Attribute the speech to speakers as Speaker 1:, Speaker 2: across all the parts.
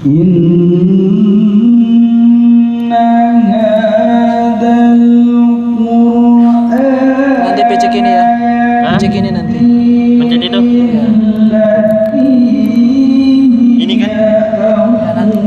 Speaker 1: Nanti pecek ini ya. Pecek ini nanti.
Speaker 2: Pencet itu.
Speaker 1: Ya.
Speaker 2: Ini kan.
Speaker 1: Ya nanti.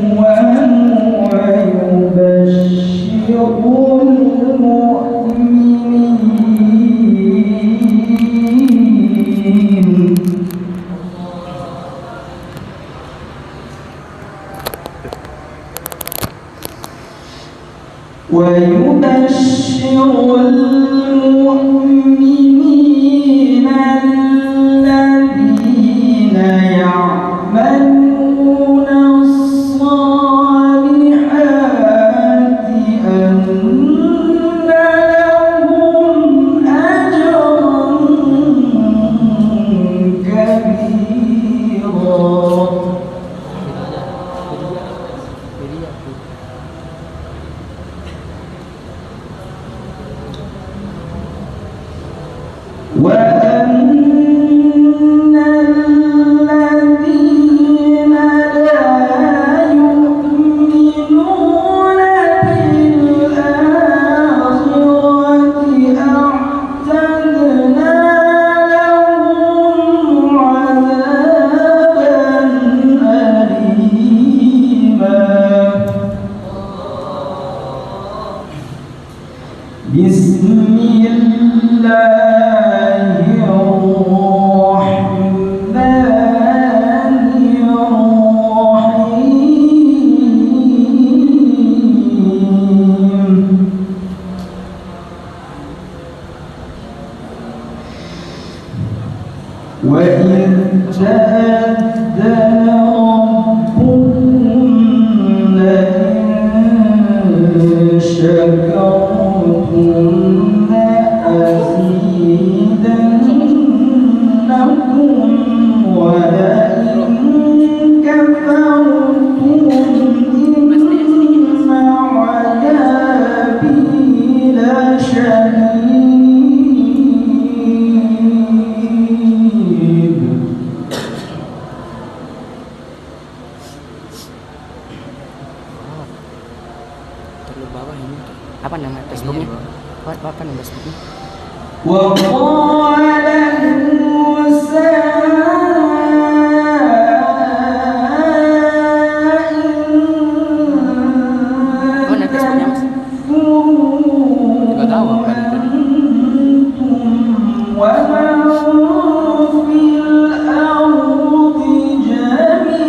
Speaker 3: ويبشر المؤمنين الذين يعملون الصالحات أن لهم أجرا كبيرا. وأن الذين لا يؤمنون بالآخرة أعتدنا لهم عذابا أليما. بسم الله الرحمن الرحيم. وإذ تأذن ربكم لئن شكرتم لأزيدنكم ولئن كفرتم إن عذابي لشديد.
Speaker 1: Terlalu bawah ini. Apa nama Facebooknya? Apa nama Facebooknya?
Speaker 3: وقال موسى إن تكفروا
Speaker 1: Nggak tahu apa itu.
Speaker 3: أنتم ومن في الأرض جميعا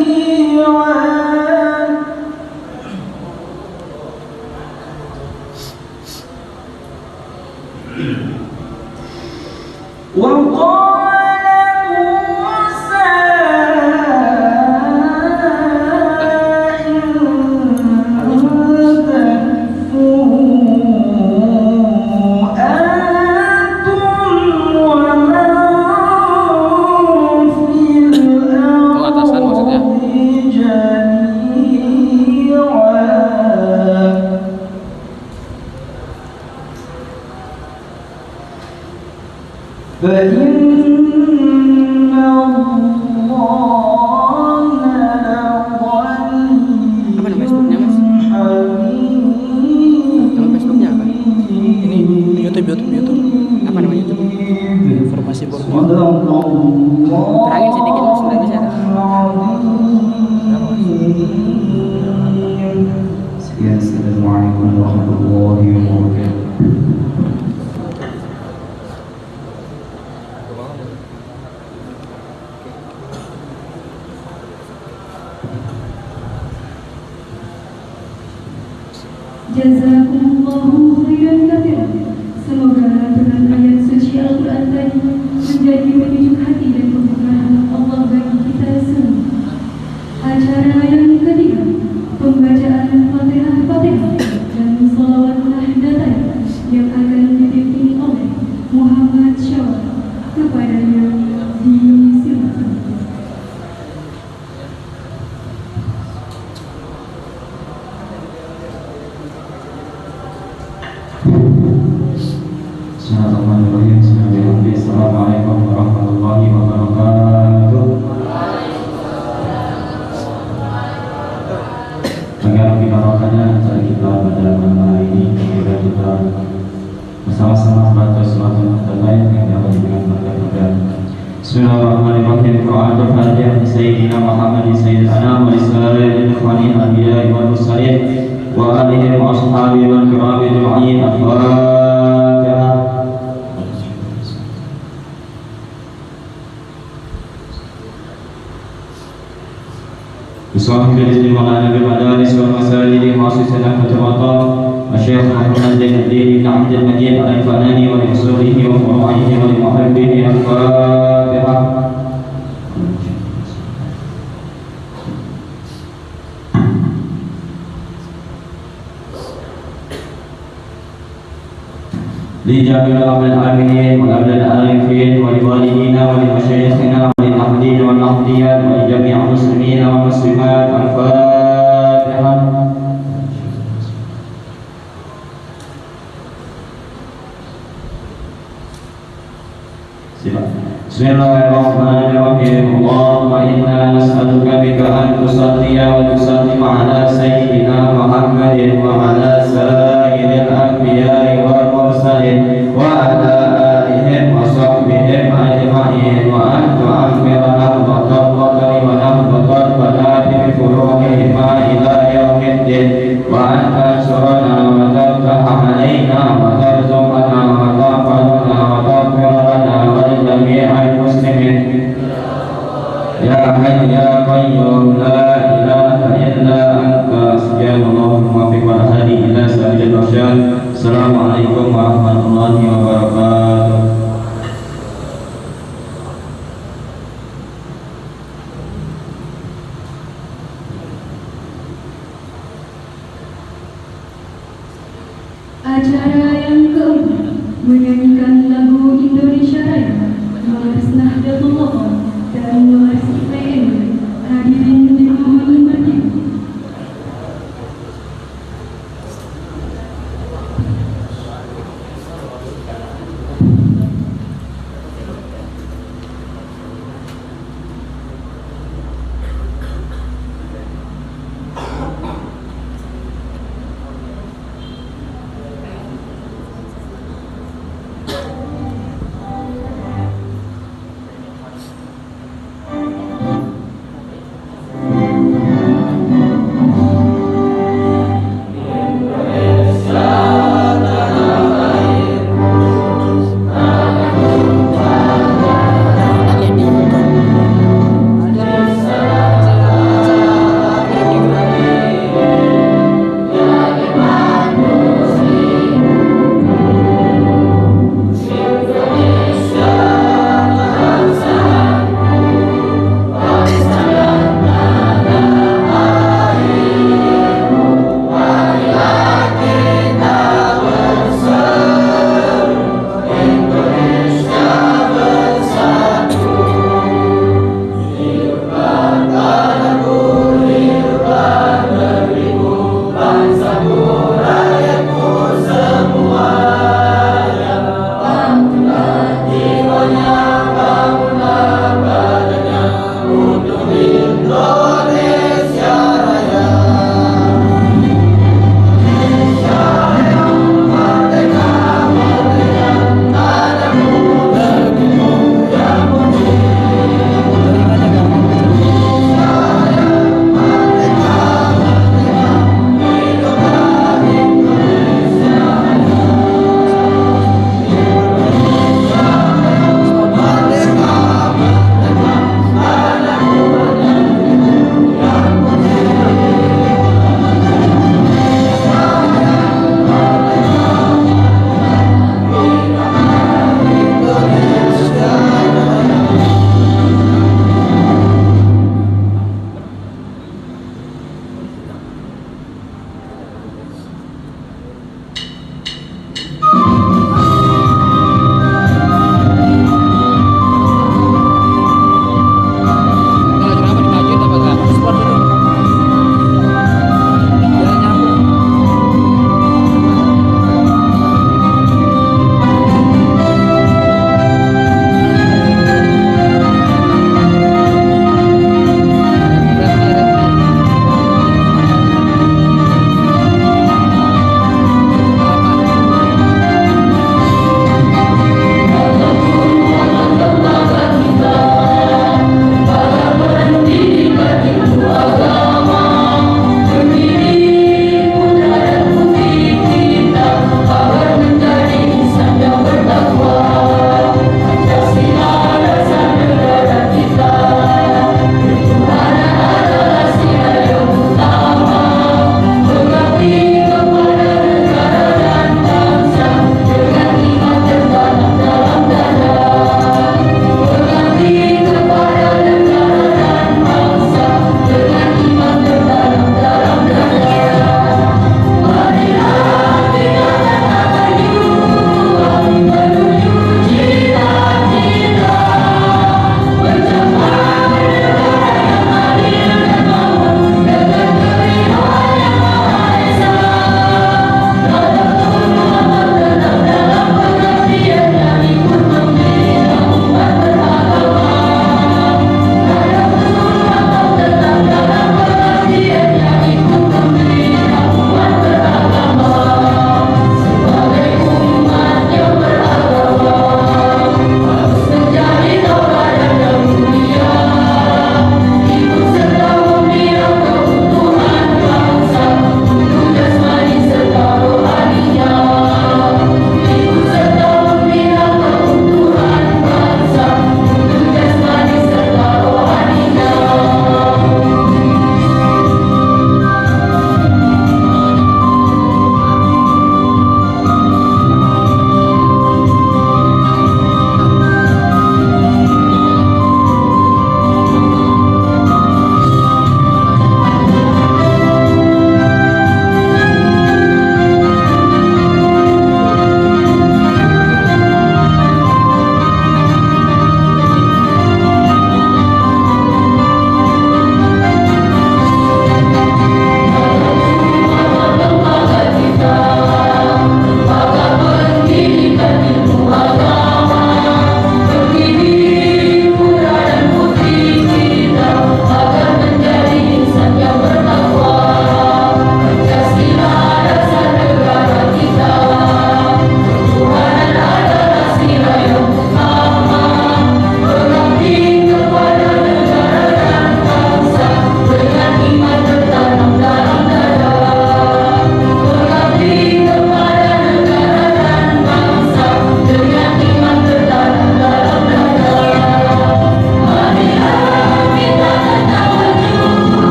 Speaker 3: وقال موسى إن تكفروا أنتم ومن في
Speaker 1: atasan maksudnya.
Speaker 3: الأرض جميعا فإن الله لغني
Speaker 1: Apa nama Facebooknya, Mas? Nama Facebooknya apa?
Speaker 3: Ini
Speaker 1: YouTube. Apa nama YouTube? Informasi Borneo. Terangin sedikit Mas, nggak bisa.
Speaker 3: Assalamualaikum warahmatullahi wabarakatuh.
Speaker 4: Jazakumullahu khairan katsiran. Semoga dengan ayat suci Al-Quran tadi menjadi penyejuk hati dan pembukaan Allah bagi kita semua. Acara yang ketiga, pembacaan Fatihah dan sholawat nahdlatul yang akan dipimpin oleh Muhammad Syawal. Kepadanya disilakan.
Speaker 3: Bismillahirrahmanirrahim. Assalamualaikum warahmatullahi wabarakatuh. Bismillahirrahmanirrahim. Qur'anul Fatihah Sayyidina Muhammad Sayyidil Anam wa Isra'il Ikhwanil Anbiya wal Mursalin wa alihi wa ashabihi wal kiram ajma'in. Al-Fatihah. بصاحب الإذن مولانا بالمدارس والمساجد مؤسسنا فتوضأ الشيخ محمد زين الدين بن عبد المجيد الفناني ولأصوله وفروعه ولمحبه. الفاتحة. لجميع العاملين والأبناء العارفين ولوالدينا ولمشايخنا وللمهدين والمهديات ولجميع المسلمين والمسلمات. الفاتحة. Bismillahirrahmanirrahim. Allahumma inna nas'aluka bika an tusalliya wa tusallim ala sayyidina Muhammadin wa ala sayyidil anbiya'i wal mursalin wa ala alihim wa sahbihim ajma'in wa an tu'ammira nahbatal qadri wa nahbatal baladi bi furuhihima ila yaumiddin wa an tansurana wa tartaha alaina wa tarzuqana wa ta'faluna wa taghfir lana wa jami'al muslimin ya hayy ya qayyum la ilaha illa anta subhanallah fi wa hadi ila sabilil rasyad. Assalamualaikum warahmatullahi wabarakatuh.
Speaker 4: Acara yang keempat menyanyikan lagu Indonesia Raya Mars Nahdlatul Ulama dan Mars IPM. Hadirin dimohon berdiri.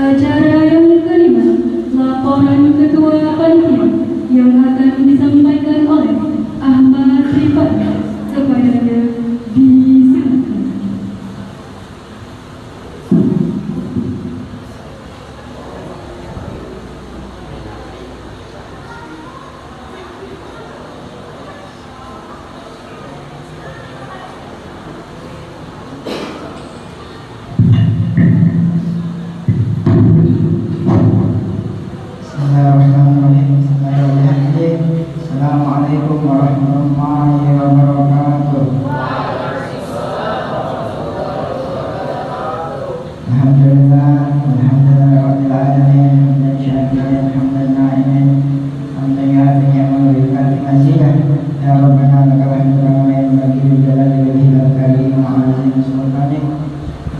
Speaker 4: Acara yang kelima, laporan Ketua Panitia yang akan disampaikan oleh Ahmad Rifat. Kepadanya disilakan.
Speaker 5: Assalamualaikum warahmatullahi wabarakatuh. Alhamdulillah, alhamdulillah alamin, hamdan syakirin, hamdan na'imin, hamdan yafi'u wa yukafi mazidah. Ya Rabbana lakal hamdu kama yanbaghi li jalali wajhikal karim wa 'azimi sultanik.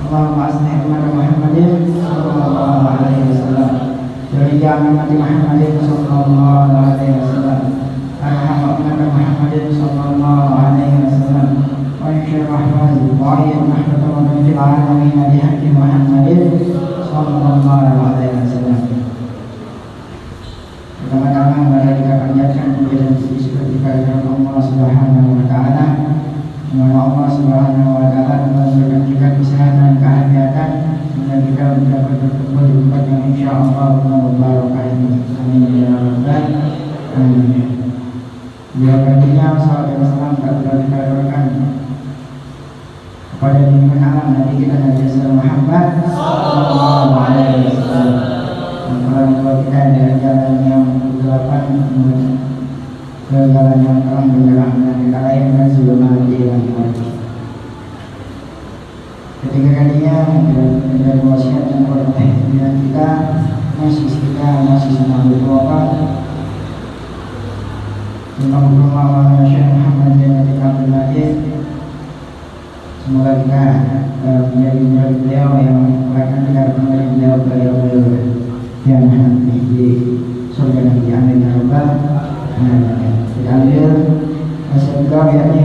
Speaker 5: Allahumma aslih ummata Muhammadin sallallahu alaihi wasallam. Jami'a ummati Muhammadin sallallahu alaihi wasallam. Arhamna Muhammadin sallallahu alaihi wasallam. Wa insyir rahmani wa ayyad mahmatan fil alamin bi haqqi Muhammadin sallallahu alaihi wasallam. Pertama-tama mari kita panjatkan puji dan puji syukur kepada Allah Subhanahu wa taala. Semoga Allah Subhanahu wa taala memberikan kita kesehatan, kehabiatan, sehingga kita dapat bertemu di tempat yang insyaallah penuh barokah ini. Amin ya rabbal alamin. Dua kalinya salam dan salam tak kita aturkan kepada junjungan alam Nabi kita Nabi Muhammad sallallahu alaihi wasallam. Orang tua kita dari jalan yang kegelapan ke jalan yang terang benderang dan kita lain dan sebelum jalan mati. Ketiga kalinya menjadi wasiat dan berkah dengan kita masih senang berdoa. Semoga Syekh Muhammad bin Abdul Majid, semoga kita menjadi murid beliau yang akan kita menjadi beliau yang nanti di surga nanti. Amin ya rabbal alamin. Kita ambil sebelum yakni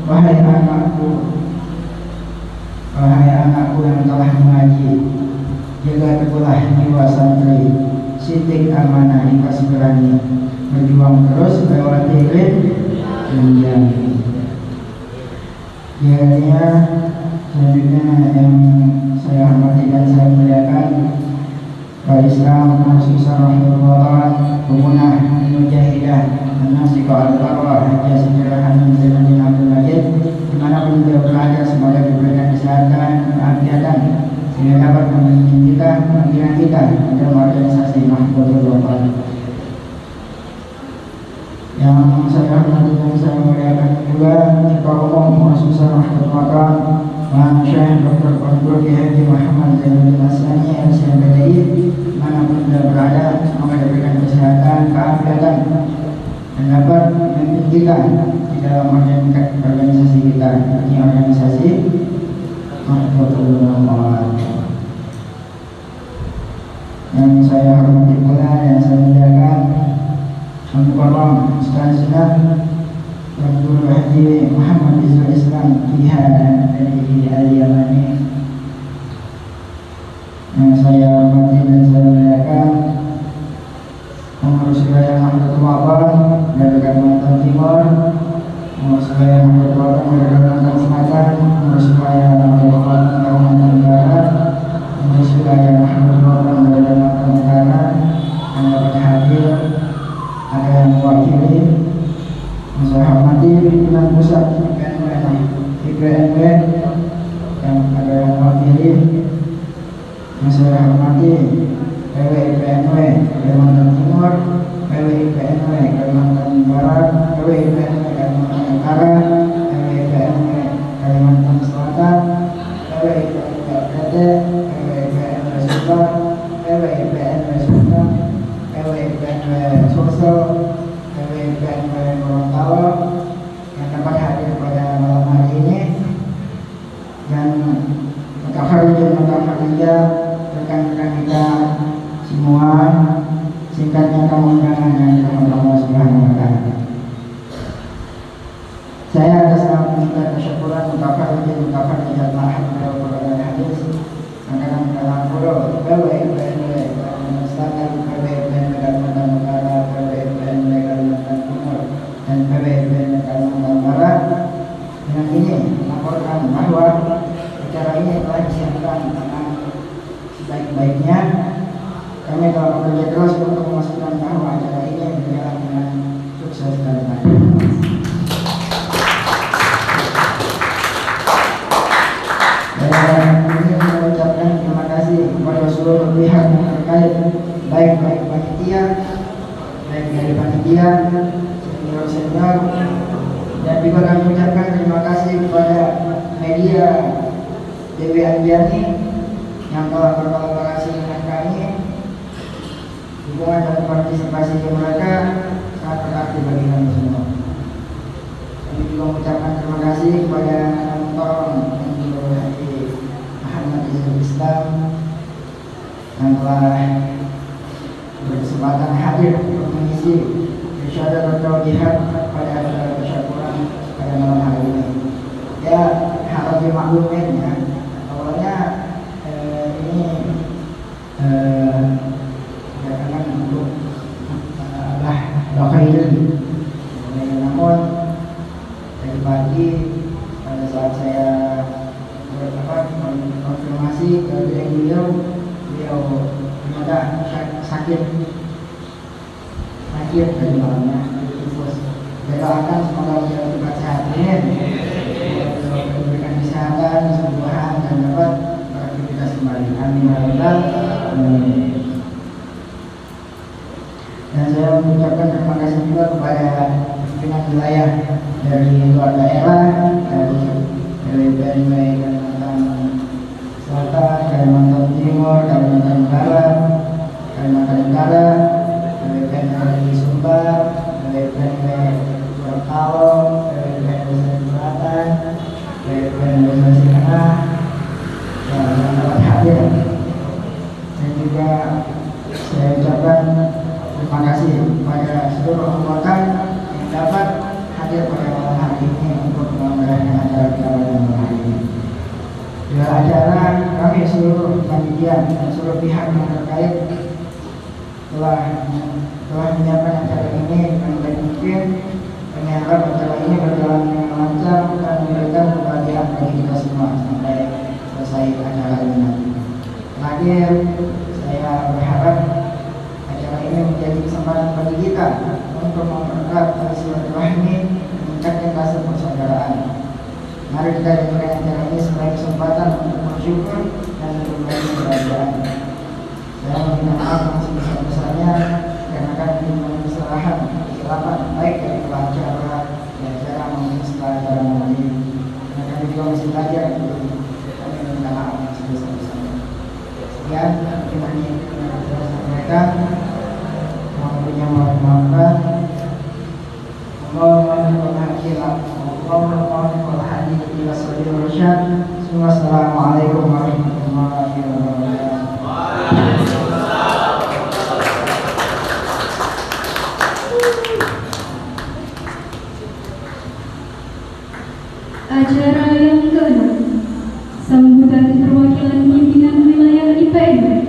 Speaker 5: wahai anakku yang telah mengaji, jaga teguhlah jiwa santri, sidik amanah ikhlas berani, berjuang terus melewati rintangan. Kiranya selanjutnya yang saya hormati dan saya muliakan Pak Islam Mahasiswa Rahmatullah Pemunah Mujahidah An-Nasiqah Al-Barwah Haji Sejarah Hanum Zainuddin Abdul Majid, dimanapun beliau berada, semoga diberikan kesehatan, keafiatan, sehingga dapat memimpin kita dalam organisasi Nahdlatul Ulama. Yang saya hormati dan saya muliakan juga Ketua Umum Mahasiswa Rahmatullah Syekh Dr. Qadrul Haji Muhammad Zainuddin Asani LCMPTI, dimanapun beliau berada, semoga diberikan kesehatan, keafiatan, dan dapat memimpin kita di dalam organisasi kita, ini organisasi Nahdlatul Ulama. Yang saya hormati pula dan saya muliakan Al-Mukarram Ustaz Dr. Haji Muhammad Izul Islam Kiha dari Al-Yamani. Yang saya hormati dan saya muliakan pengurus wilayah Nahdlatul Ulama dari Kalimantan Timur, pengurus wilayah Nahdlatul Ulama dari Kalimantan Selatan, pengurus wilayah Nahdlatul Ulama Kalimantan Barat, pengurus wilayah Nahdlatul Ulama dari Kalimantan Utara yang dapat hadir, ada yang mewakili. Saya hormati pimpinan pusat IPNW yang ada yang mewakili. Saya hormati PW IPNW Kalimantan Timur, PW IPNW Kalimantan Barat, PW IPNW Kalimantan Utara, PW IPNW Kalimantan Selatan, PW IPNW KT, PW IPNW Subang, PW IPNW Subang, PW IPNW Sulsel, PW IPNW Gorontalo yang dapat hadir pada malam hari ini, dan mutafarijah rekan-rekan kita semua, singkatnya tamu undangan yang dirahmati Allah Subhanahu wa taala. Saya atas nama minta kesyukuran mutafarijah ma'had Al-Qur'an dan Hadis akan kami Makro, PWPN Kalimantan Selatan, PWPN Kalimantan Utara, PWPN Kalimantan Timur, dan PWPN Kalimantan Barat. Dengan ini melaporkan bahwa acara ini telah disiapkan dengan sebaik-baiknya. Kami telah bekerja keras untuk memastikan bahwa acara ini berjalan dengan sukses dan baik. Ini mengucapkan terima kasih kepada seluruh pihak yang terkait, baik dari panitia, senior, dan juga kami ucapkan terima kasih kepada media Dewi Anjani yang telah berkolaborasi dengan kami. Dukungan dan partisipasi mereka sangat berarti bagi kami semua. Kami juga mengucapkan terima kasih kepada penonton Haji Muhammad Izul Islam yang telah berkesempatan hadir untuk mengisi isyada bertauhid pada acara tasyakuran pada malam hari ini. Ya, harap dimaklumin ya. Awalnya ini berdasarkan untuk doain. Namun tadi pagi pada saat saya konfirmasi ke beliau ada sakit dari malamnya. Doakan semoga beliau cepat sehat, diberikan kesehatan, kesembuhan, dan dapat beraktivitas kembali. Amin. Dan saya mengucapkan terima kasih juga kepada pimpinan wilayah dari luar daerah, dari PWPN Kalimantan Selatan, Kalimantan Timur, Kalimantan Barat, Kalimantan Utara, PWPN dari Sumbar, PWPN Gorontalo, PWPN Sulawesi Selatan, PWPN Sulawesi Tengah, yang dapat hadir. Dan juga saya ucapkan terima kasih kepada seluruh anggota yang dapat hadir pada malam hari ini untuk menyelenggarakan acara kita pada malam hari ini. Di acara kami seluruh panitia dan seluruh pihak yang terkait telah menyiapkan acara ini dengan baik mungkin. Kami harap acara ini berjalan dengan lancar dan memberikan kebahagiaan bagi kita semua sampai selesai acara ini nanti. Terakhir, saya berharap acara ini menjadi kesempatan bagi kita untuk mempererat tali silaturahmi, meningkatkan rasa persaudaraan. Mari kita jadikan acara ini sebagai kesempatan untuk bersyukur dan berbagi kebahagiaan. Saya meminta maaf yang sebesar-besarnya karena kami memiliki kesalahan baik dari acara dan acara maupun setelah acara nanti. Karena kami juga masih belajar, kami meminta maaf yang sebesar-besarnya. Sekian, terima kasih telah sampaikan. Yang maafkan. Assalamualaikum warahmatullahi wabarakatuh.
Speaker 4: Acara yang ke-6, sambutan perwakilan pimpinan wilayah IPN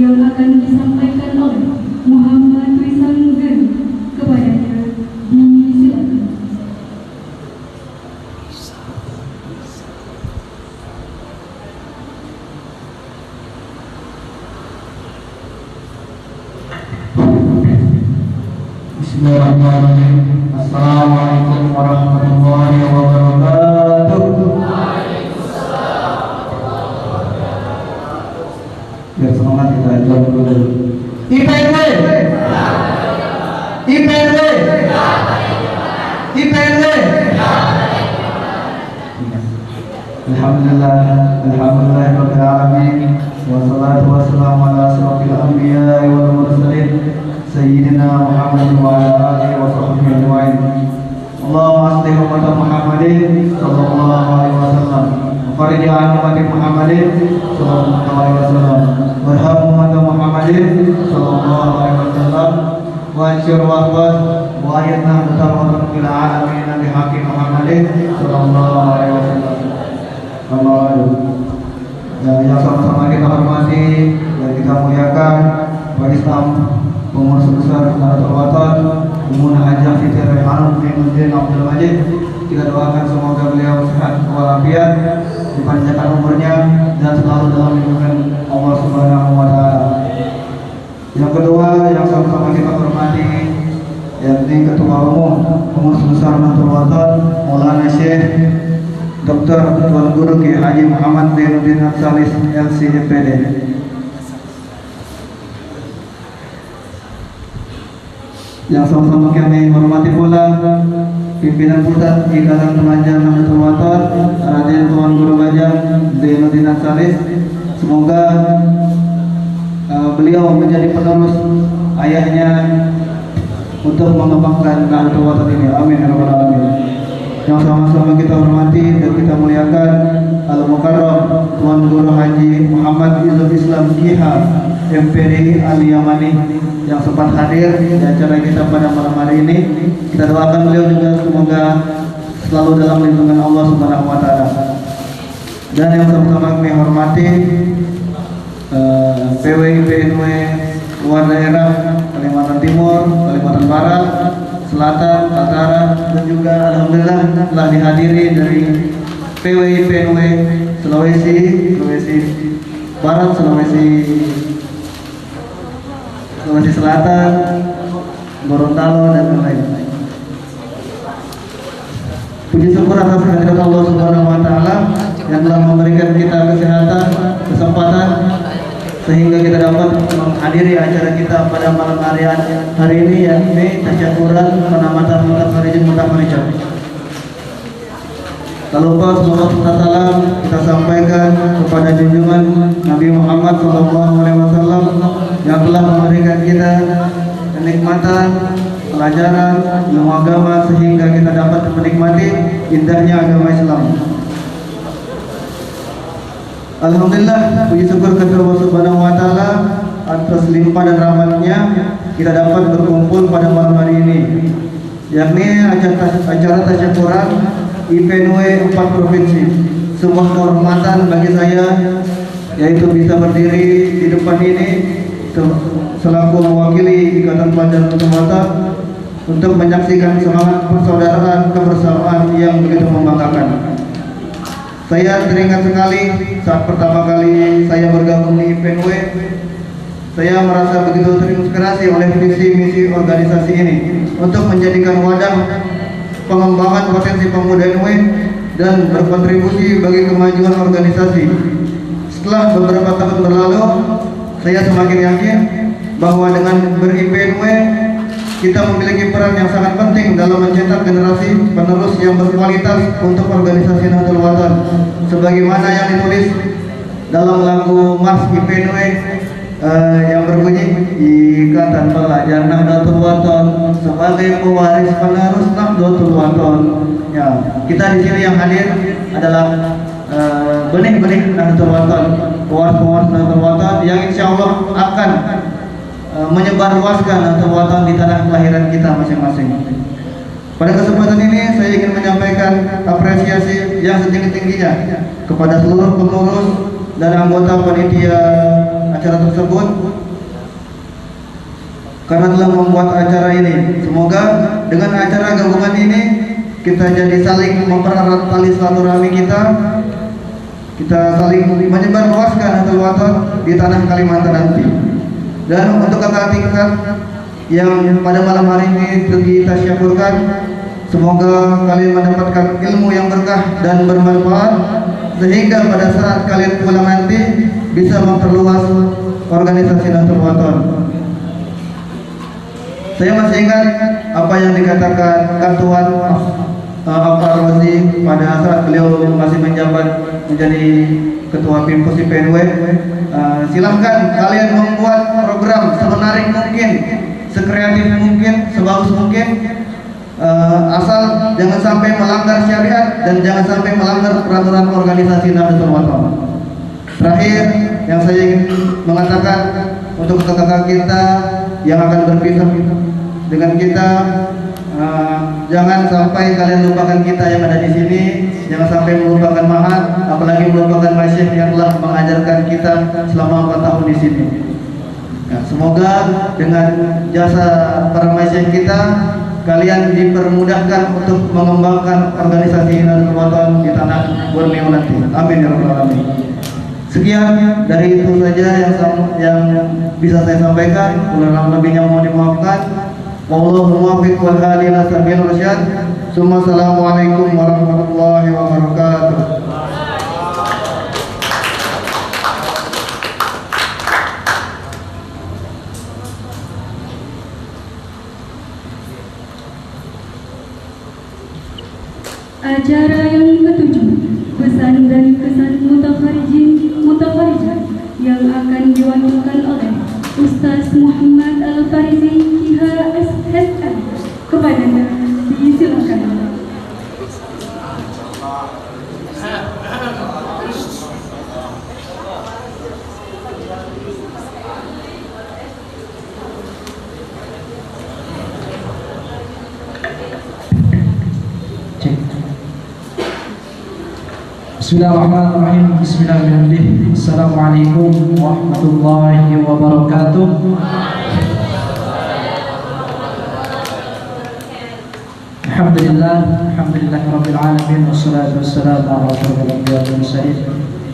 Speaker 4: yang akan disampaikan oleh Muhammad Rizal Gani. Kepadanya disilakan.
Speaker 3: Bismillahirrahmanirrahim. Assalamualaikum warahmatullahi wabarakatuh. Biar semangat kita jawab dulu. IPNW, IPNW, IPNW. Alhamdulillah, alhamdulillahirabbil alamin. Wassalatu wassalamu ala asyrofil anbiya'i wal mursalin sayyidina Muhammad wa ala alihi wa sahbihi ajma'in. Allahumma shalli ala Muhammadin sallallahu alaihi wasallam. Farij an ummati Muhammadin sallallahu alaihi wasallam. Warham ummati Muhammadin sallallahu alaihi wasallam. Wa ansyur wahfaz wa ayatna mutawwatan fil alamin bi haqqi Muhammadin sallallahu alaihi wasallam. Yang sama
Speaker 5: sama-sama kita hormati dan kita muliakan Wali Islam Pengurus Besar Nahdlatul Wathon Ummuna Hajah Siti Raihanun Muhyiddin Abdul Majid. Kita doakan semoga beliau sehat walafiat, dipanjangkan umurnya dan selalu dalam lindungan Allah Subhanahu wa taala. Yang kedua yang sama-sama kita hormati yakni Ketua Umum Pengurus Besar Nahdlatul Wathon Maulana Syekh Dr. Tuan Guru Kiai Haji Muhammad Zainuddin Absalis LCMPD. Yang sama-sama kami hormati pula pimpinan pusat Ikatan Remaja Nahdlatul Wathon Raden Tuan Guru Bajang Zainuddin Absalis. Semoga beliau menjadi penerus ayahnya untuk mengembangkan Nahdlatul Wathon ini. Amin ya rabbal alamin. Yang sama-sama kita hormati dan kita muliakan Al-Mukarram Tuan Guru Haji Muhammad Izul Islam Kiha MPD Al-Yamani yang sempat hadir di acara kita pada malam hari ini. Kita doakan beliau juga semoga selalu dalam lindungan Allah Subhanahu wa taala. Dan yang sama-sama kami hormati PWI-PNW luar daerah Kalimantan Timur, Kalimantan Barat, Selatan, Utara, dan juga alhamdulillah telah dihadiri dari PWI-PNW Sulawesi Barat, Sulawesi Selatan, Gorontalo dan lain-lain. Puji syukur atas kehadiran Allah Subhanahu wa taala yang telah memberikan kita kesehatan, kesempatan sehingga kita dapat menghadiri acara kita pada malam hari ini yakni tasyakuran penamatan mutafarijin mutafarijat. Tak lupa salawat serta salam kita sampaikan kepada junjungan Nabi Muhammad SAW yang telah memberikan kita kenikmatan, pelajaran, ilmu agama sehingga kita dapat menikmati indahnya agama Islam. Alhamdulillah, puji syukur kepada Allah Subhanahu wa taala atas limpah dan rahmatnya kita dapat berkumpul pada malam hari ini, yakni acara tasyakuran IPNW 4 provinsi. Sebuah kehormatan bagi saya yaitu bisa berdiri di depan ini selaku mewakili Ikatan Pelajar Nahdlatul Wathon untuk menyaksikan semangat persaudaraan kebersamaan yang begitu membanggakan. Saya teringat sekali saat pertama kali saya bergabung di IPNW, saya merasa begitu terinspirasi oleh visi misi organisasi ini untuk menjadikan wadah pengembangan potensi pemuda NW dan berkontribusi bagi kemajuan organisasi. Setelah beberapa tahun berlalu, saya semakin yakin bahwa dengan ber-IPNW kita memiliki peran yang sangat penting dalam mencetak generasi penerus yang berkualitas untuk organisasi Nahdlatul Wathon, sebagaimana yang ditulis dalam lagu Mars IPNW yang berbunyi Ikatan Pelajar Nahdlatul Wathon sebagai pewaris penerus Nahdlatul Wathon. Ya, kita di sini yang hadir adalah benih-benih Nahdlatul Wathon, pewaris-pewaris Nahdlatul Wathon yang insya Allah akan menyebarluaskan Nahdlatul Wathon di tanah kelahiran kita masing-masing. Pada kesempatan ini saya ingin menyampaikan apresiasi yang setinggi-tingginya kepada seluruh pengurus dan anggota panitia acara tersebut karena telah membuat acara ini. Semoga dengan acara gabungan ini kita jadi saling mempererat tali silaturahmi kita saling menyebarluaskan Nahdlatul Wathon di tanah Kalimantan nanti. Dan untuk kakak tingkat yang pada malam hari ini kita syakurkan, semoga kalian mendapatkan ilmu yang berkah dan bermanfaat sehingga pada saat kalian pulang nanti bisa memperluas organisasi Nahdlatul Wathon. Saya masih ingat apa yang dikatakan Tuan Al-Farwazi pada saat beliau masih menjabat menjadi Ketua Pimkos IPNW. Silahkan kalian membuat program semenarik mungkin, sekreatif mungkin, sebagus mungkin, asal jangan sampai melanggar syariat dan jangan sampai melanggar peraturan organisasi Nahdlatul Wathon. Terakhir yang saya ingin mengatakan untuk kakak-kakak kita yang akan berpisah dengan kita, Jangan sampai kalian lupakan kita yang ada di sini, jangan sampai melupakan Mahat, apalagi melupakan masyayikh yang telah mengajarkan kita selama 4 tahun di sini. Ya, semoga dengan jasa para masyayikh kita, kalian dipermudahkan untuk mengembangkan organisasi Nahdlatul Wathon di tanah Borneo nanti. Amin ya rabbal alamin. Sekian dari itu saja yang bisa saya sampaikan. Kurang lebihnya mohon dimaafkan. Wallahu muwaffiq wal hadi ila sabilir rasyad. Assalamualaikum warahmatullahi wabarakatuh.
Speaker 4: Acara yang ketujuh, pesan dan kesan mutafarijah yang akan diwakilkan oleh Ustaz Muhammad Al-Farizi KHSM. Kepadanya disilakan.
Speaker 6: Bismillahirrahmanirrahim. Bismillahirrahmanirrahim. Assalamualaikum warahmatullahi wabarakatuh. Alhamdulillahirabbil alamin wassalatu wassalamu ala asyrofil anbiya'i wal mursalin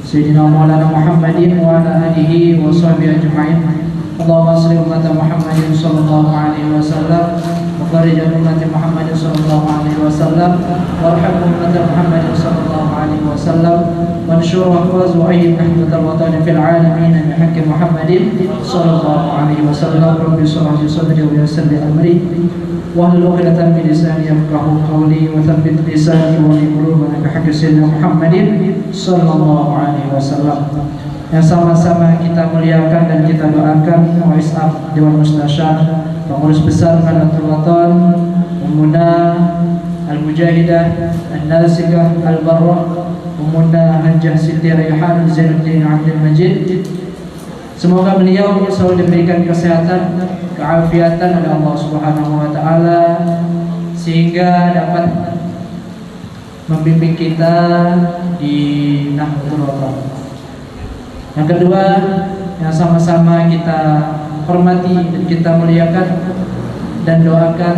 Speaker 6: sayyidina Maulana Muhammadin wa ala alihi wa sahbihi ajma'in. Allahumma shalli ummata Muhammadin sallallahu alaihi wasallam wa farij ummati Muhammadin sallallahu alaihi wasallam warham ummata Muhammadin sallallahu alaihi wasallam wa anshur wa ahfaz wa ayyid Nahdlatul Wathon fil alamin bi haqqi Muhammadin sallallahu alaihi wasallam. Rabbi shrah li sadri wa yassir li amri wahlul 'uqdatam min lisani yafqahu qawli wa thabbit lisani wa qulubana bi haqqi sayyidina Muhammadin sallallahu alaihi wasallam. Yang sama-sama kita muliakan dan kita doakan Wa'is'ab Dewan Mustasyar, pengurus besar Nahdlatul Wathon, Pemuda Al-Mujahidah Al-Nasikah Al-Barrah, Pemuda Hajjah Siti Raihan Zainuddin Abdul Majid. Semoga beliau selalu diberikan kesehatan, keafiatan oleh Allah Subhanahu wa taala sehingga dapat membimbing kita di Nahdlatul Wathon. Yang kedua, yang sama-sama kita hormati dan kita muliakan dan doakan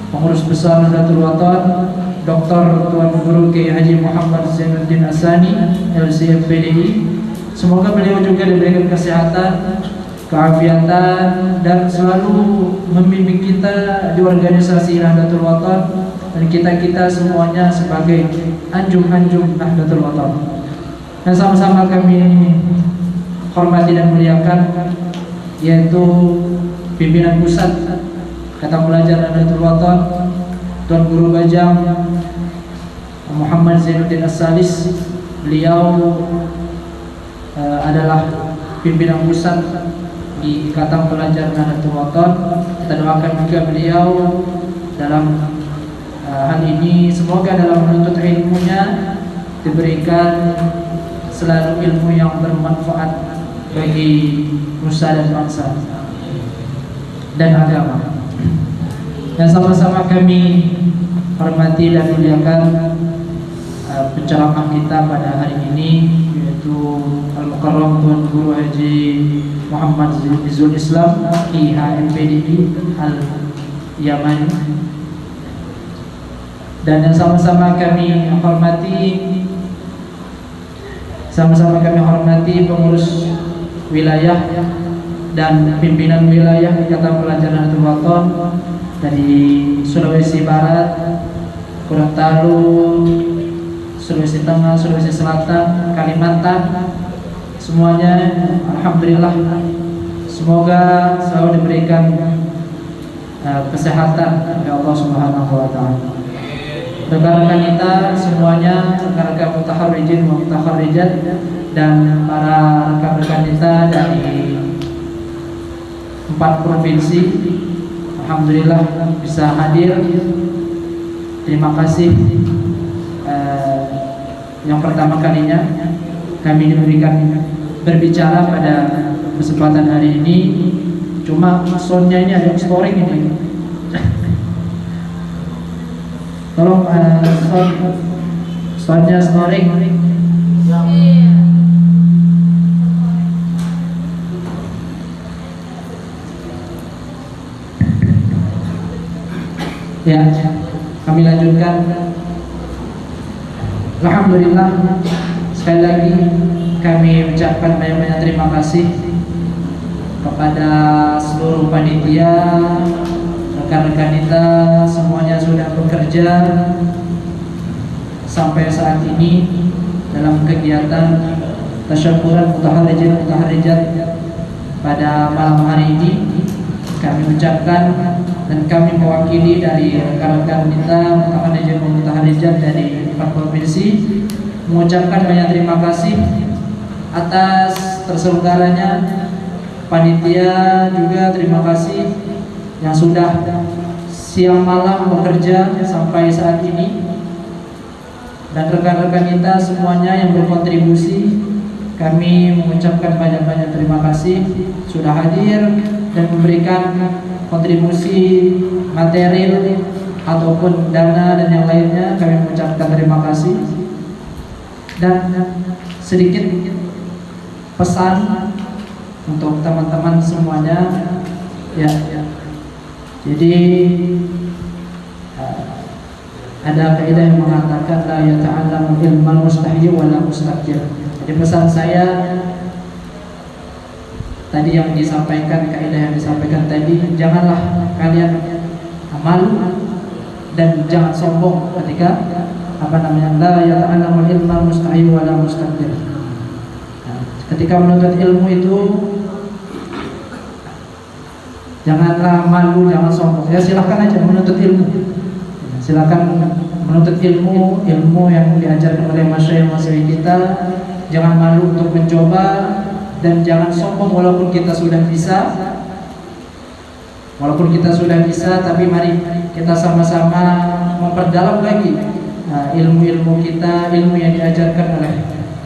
Speaker 6: pengurus besar Nahdlatul Wathon, Dr. Tuan Guru Kiai Haji Muhammad Zainuddin Asani LCFPDI. Semoga beliau juga diberikan kesehatan, keafiatan dan selalu membimbing kita di organisasi Nahdlatul Wathon dan kita semuanya sebagai anjung-anjung Nahdlatul Wathon. Dan sama-sama kami hormati dan muliakan yaitu pimpinan pusat Kata Pelajar Nahdlatul Wathon, Tuan Guru Bajang Muhammad Zainuddin As-Salis. Beliau adalah pimpinan pusat di Ikatan Pelajar Nahdlatul Wathon. Kita doakan juga beliau dalam hal ini, semoga dalam menuntut ilmunya diberikan selalu ilmu yang bermanfaat bagi nusa dan bangsa dan agama. Dan sama-sama kami hormati dan muliakan penceramah kita pada hari ini, yaitu Al-Mukarram Tuan Guru Haji Muhammad Zul Islam IHMPDI Al-Yamani. Dan yang sama-sama kami hormati pengurus wilayah dan pimpinan wilayah Ikatan Pelajar Nahdlatul Wathon dari Sulawesi Barat, Gorontalo, Sulawesi Tengah, Sulawesi Selatan, Kalimantan, semuanya alhamdulillah, semoga selalu diberikan kesehatan oleh Allah Subhanahu wa taala. Rekan-rekan kita semuanya, rekan-rekan mutaharrijin wa mutaharrijat dan para rekan-rekan kita dari 4 provinsi, alhamdulillah bisa hadir. Terima kasih. Yang pertama kalinya kami diberikan berbicara pada kesempatan hari ini. Cuma soundnya ini ada storing ini. Tolong soundnya snoring. Ya, kami lanjutkan. Alhamdulillah, sekali lagi kami ucapkan banyak-banyak terima kasih kepada seluruh panitia, rekan-rekan kita semuanya sudah bekerja sampai saat ini dalam kegiatan tasyakuran mutaharrijat pada malam hari ini. Kami ucapkan dan kami mewakili dari rekan-rekan kita mutaharrijat dari 4 provinsi mengucapkan banyak terima kasih atas terselenggaranya panitia. Juga terima kasih yang sudah siang malam bekerja sampai saat ini, dan rekan-rekan kita semuanya yang berkontribusi. Kami mengucapkan banyak-banyak terima kasih sudah hadir dan memberikan kontribusi material ataupun dana dan yang lainnya. Kami mengucapkan terima kasih. Dan sedikit pesan untuk teman-teman semuanya, ya. Jadi ada kaidah yang mengatakan la yata'allamu ilmal mustahyi wa la mustakbir. Jadi pesan saya tadi yang disampaikan, kaidah yang disampaikan tadi, janganlah kalian malu dan jangan sombong ketika la yata'allamu ilmal mustahyi wa la mustakbir. Ketika menuntut ilmu itu janganlah malu, jangan sombong. Ya silakan aja menuntut ilmu. Silakan menuntut ilmu yang diajarkan oleh masyayikh kita. Jangan malu untuk mencoba dan jangan sombong walaupun kita sudah bisa. Walaupun kita sudah bisa, tapi mari kita sama-sama memperdalam lagi ilmu-ilmu kita, ilmu yang diajarkan oleh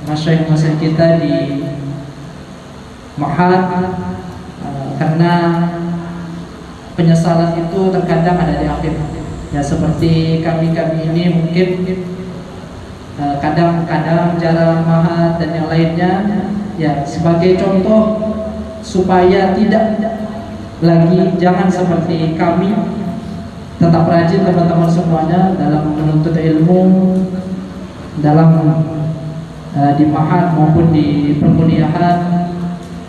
Speaker 6: masyayikh kita di Ma'had, karena penyesalan itu terkadang ada di akhir. Ya seperti kami ini mungkin kadang-kadang jarang Ma'had dan yang lainnya, ya sebagai contoh supaya tidak lagi, jangan seperti kami. Tetap rajin teman-teman semuanya dalam menuntut ilmu, dalam di Ma'had maupun di perkuliahan.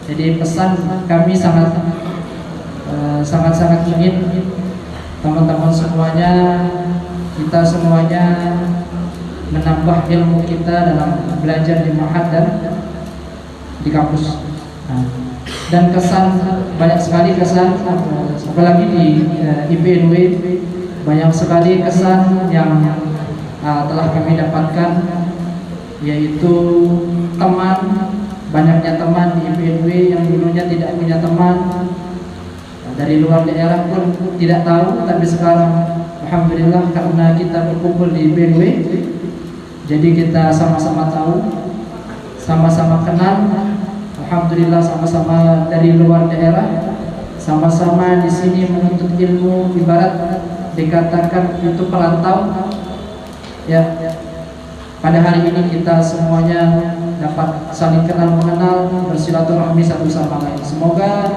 Speaker 6: Jadi pesan kami sangat-sangat ingin teman-teman semuanya, kita semuanya menambah ilmu kita dalam belajar di Ma'had dan di kampus. Dan kesan, banyak sekali kesan, apalagi di IPNW, banyak sekali kesan yang telah kami dapatkan, yaitu teman, banyaknya teman di IPNW yang dulunya tidak punya teman, dari luar daerah pun tidak tahu, tapi sekarang alhamdulillah karena kita berkumpul di IPNW, jadi kita sama-sama tahu, sama-sama kenal. Alhamdulillah sama-sama dari luar daerah, sama-sama di sini menuntut ilmu, ibarat dikatakan itu perantau. Ya, pada hari ini kita semuanya dapat saling kenal mengenal, bersilaturahmi satu sama lain. Semoga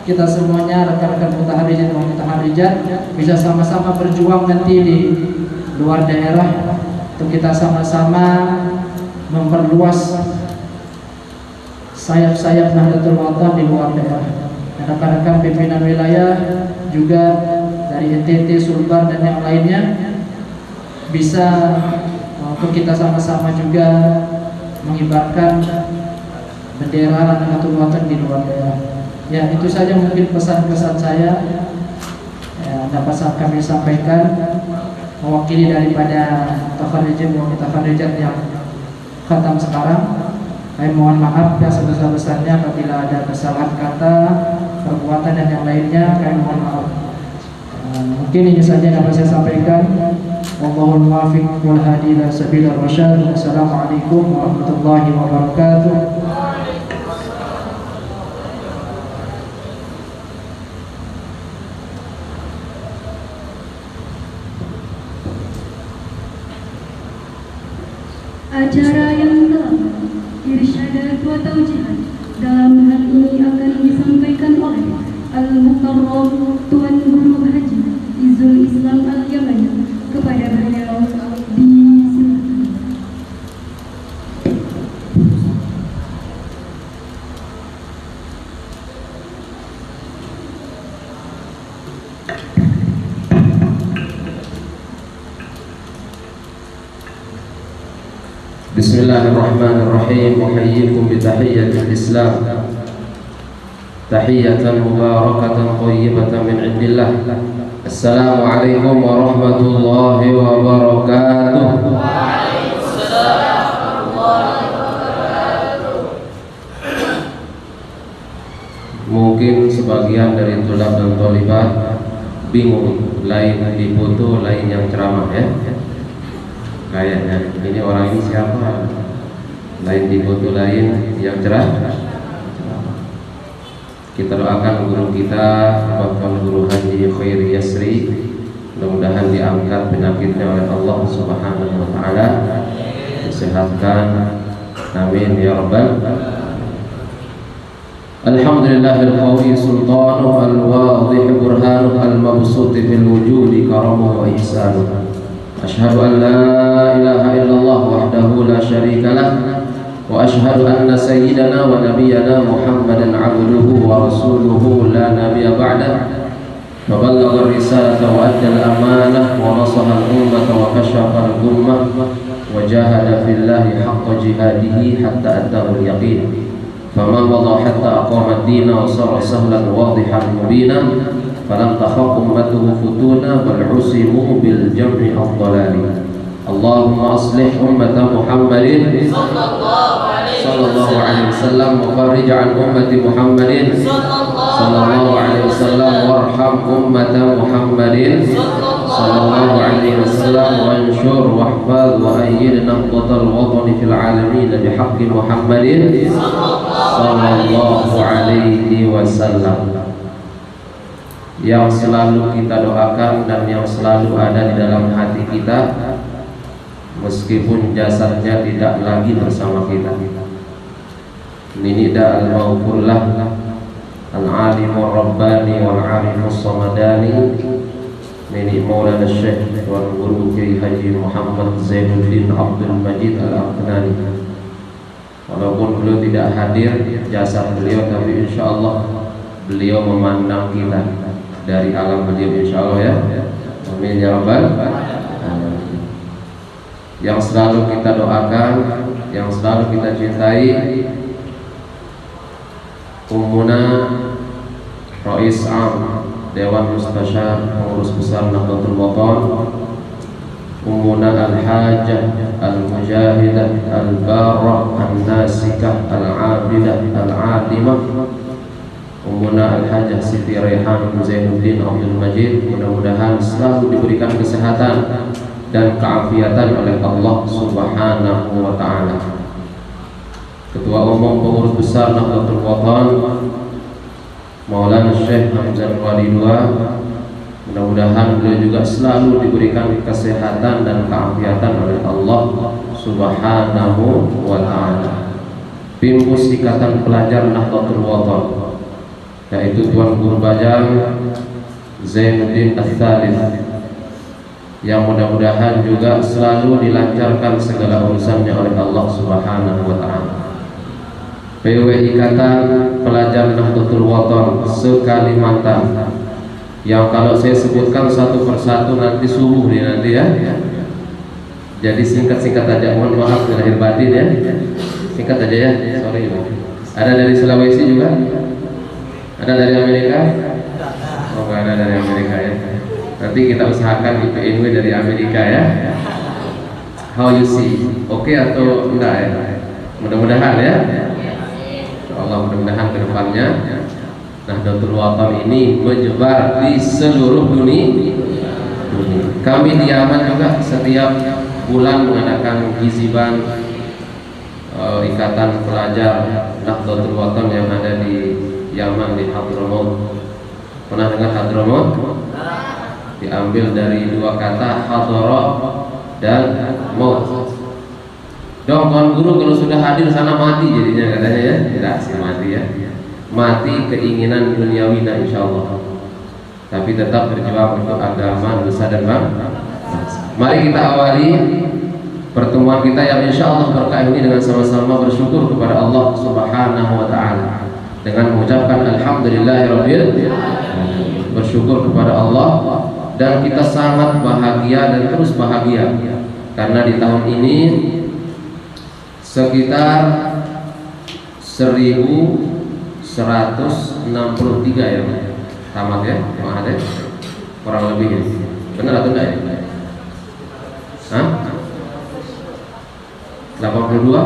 Speaker 6: kita semuanya rekan-rekan mutaharrijat dan mutaharrijat bisa sama-sama berjuang nanti di luar daerah untuk kita sama-sama memperluas sayap-sayap Nahdlatul Wathon di luar daerah. Dan rekan-rekan pimpinan wilayah juga dari NTT, Sulbar dan yang lainnya bisa untuk kita sama-sama juga mengibarkan bendera Nahdlatul Wathon di luar daerah. Ya, itu saja mungkin pesan-pesan saya dapat kami sampaikan mewakili daripada mutaharrijat dan mutaharrijat yang khatam sekarang. Saya mohon maaf ya sebesar-besarnya apabila ada kesalahan kata, perbuatan dan yang lainnya. Kami mohon maaf. Mungkin ini saja yang dapat saya sampaikan. Wallahul muwaffiq wal hadi ila sabilir rasyad. Wassalamualaikum warahmatullahi wabarakatuh.
Speaker 4: acara yang telah irsyadat wa taujihat dalam hal ini akan disampaikan oleh Al-Mukarram Tuan Guru Haji Izul Islam Al-Yamani. Kepada beliau disilakan.
Speaker 3: Bismillahirrahmanirrahim. Uhayyikum bitahiyyatil Islam, tahiyatan mubarakatan thayyibatan min indillah. Assalamualaikum warahmatullahi wabarakatuh. Mungkin sebagian dari tulab dan tholibat bingung, lain di foto, lain yang ceramah ya. Kayaknya ini orang ini siapa? Lain di foto, lain yang cerah. Kita doakan guru kita, Bapak Guru Haji Khairi Yasri, mudah-mudahan diangkat penyakitnya oleh Allah Subhanahu wa taala, disehatkan. Amin ya rabbal. Alhamdulillahil qawi sultanuhu al-wadih burhanuhu al-mabsuti fil wujudi karamuhu wa ihsanuhu. Asyhadu an la ilaha illallah wahdahu la syarika lah, wa asyhadu anna sayyidana wa nabiyyana Muhammadan abduhu wa rasuluhu la nabiyya ba'dah. Faballagha ar-risalata wa adda al-amanah wa nasaha al-ummata wa kashafa al-ghummah wa jahada fillahi haqqa jihadihi hatta attahu al-yaqin. Faman wadha hatta aqama ad-din wa sara sahlan wadihan mubina. Falam takhaf ummatuhu futuna bal usimu bil jam'i ad-dalali. Allahumma aslih ummata Muhammadin sallallahu alaihi wasallam wa farij an ummati Muhammadin sallallahu alaihi wasallam warham ummata Muhammadin sallallahu alaihi wasallam wanshur wahfaz wa ayyid naqdatal watani fil alamin bihaqqi Muhammadin sallallahu alaihi wasallam. Yang selalu kita doakan dan yang selalu ada di dalam hati kita, meskipun jasadnya tidak lagi bersama kita. Ninida al-mawkullah al-alimur rabbani wal-alimus samadani Nini Maulana Syekh Tuan Guru Kiai Haji Muhammad Zainuddin Abdul Majid Al-Aqnani. Walaupun beliau tidak hadir jasad beliau, tapi insya Allah beliau memandang kita dari alam beliau insya Allah ya. Amin ya rabbal alamin. Yang selalu kita doakan, yang selalu kita cintai, Ummuna Rais Am Dewan Mustasyar Pengurus Besar Nahdlatul Wathon, Ummuna Al-Hajah Al-Mujahidah Al-Barah Al-Nasikah Al-Abidah Al-Adimah, Ummuna Al-Hajah Siti Raihan Zainuddin Abdul Majid. Mudah-mudahan selalu diberikan kesehatan dan keafiatan oleh Allah Subhanahu wa ta'ala. Ketua Umum Pengurus Besar Nahdlatul Wathon Maulana Syekh Hamzah Wali II, mudah-mudahan beliau juga selalu diberikan kesehatan dan keafiatan oleh Allah Subhanahu wa ta'ala. Pimpus Ikatan Pelajar Nahdlatul Wathon, yaitu Tuan Guru Bajang Zainuddin Ats-Tsalits, yang mudah-mudahan juga selalu dilancarkan segala urusannya oleh Allah Subhanahu wa ta'ala. PW Ikatan Pelajar Nahdlatul Wathon se-Kalimantan, yang kalau saya sebutkan satu persatu nanti subuh nih nanti ya. Jadi singkat-singkat aja, mohon maaf lahir batin ya. Singkat aja ya, sorry. Ada dari Sulawesi juga? Ada dari Amerika? Oh nggak ada dari Amerika ya. Nanti kita usahakan IPNW dari Amerika ya. How you see? Oke atau enggak ya? Mudah-mudahan ya. Allah mudah-mudahan kedepannya Nahdlatul Wathon ini menyebar di seluruh dunia. Kami di Yaman juga setiap bulan mengadakan giziban Ikatan Pelajar Nahdlatul Wathon yang ada di Yaman, di Hadramaut. Pernah dengar Hadramaut? Diambil dari dua kata hadara dan maut.
Speaker 7: Orang tuan guru kalau sudah hadir sana mati jadinya katanya ya. Tidak sih mati ya. Mati keinginan duniawi insya Allah. Tapi tetap berjuang untuk agama, nusa dan bangsa. Mari kita awali pertemuan kita yang insya Allah berkah ini dengan sama-sama bersyukur kepada Allah Subhanahu wa Ta'ala dengan mengucapkan alhamdulillahirabbil alamin. Bersyukur kepada Allah, dan kita sangat bahagia dan terus bahagia karena di tahun ini sekitar 1163 ya tamat ya, ada kurang lebih benar atau enggak ya? Hah? 82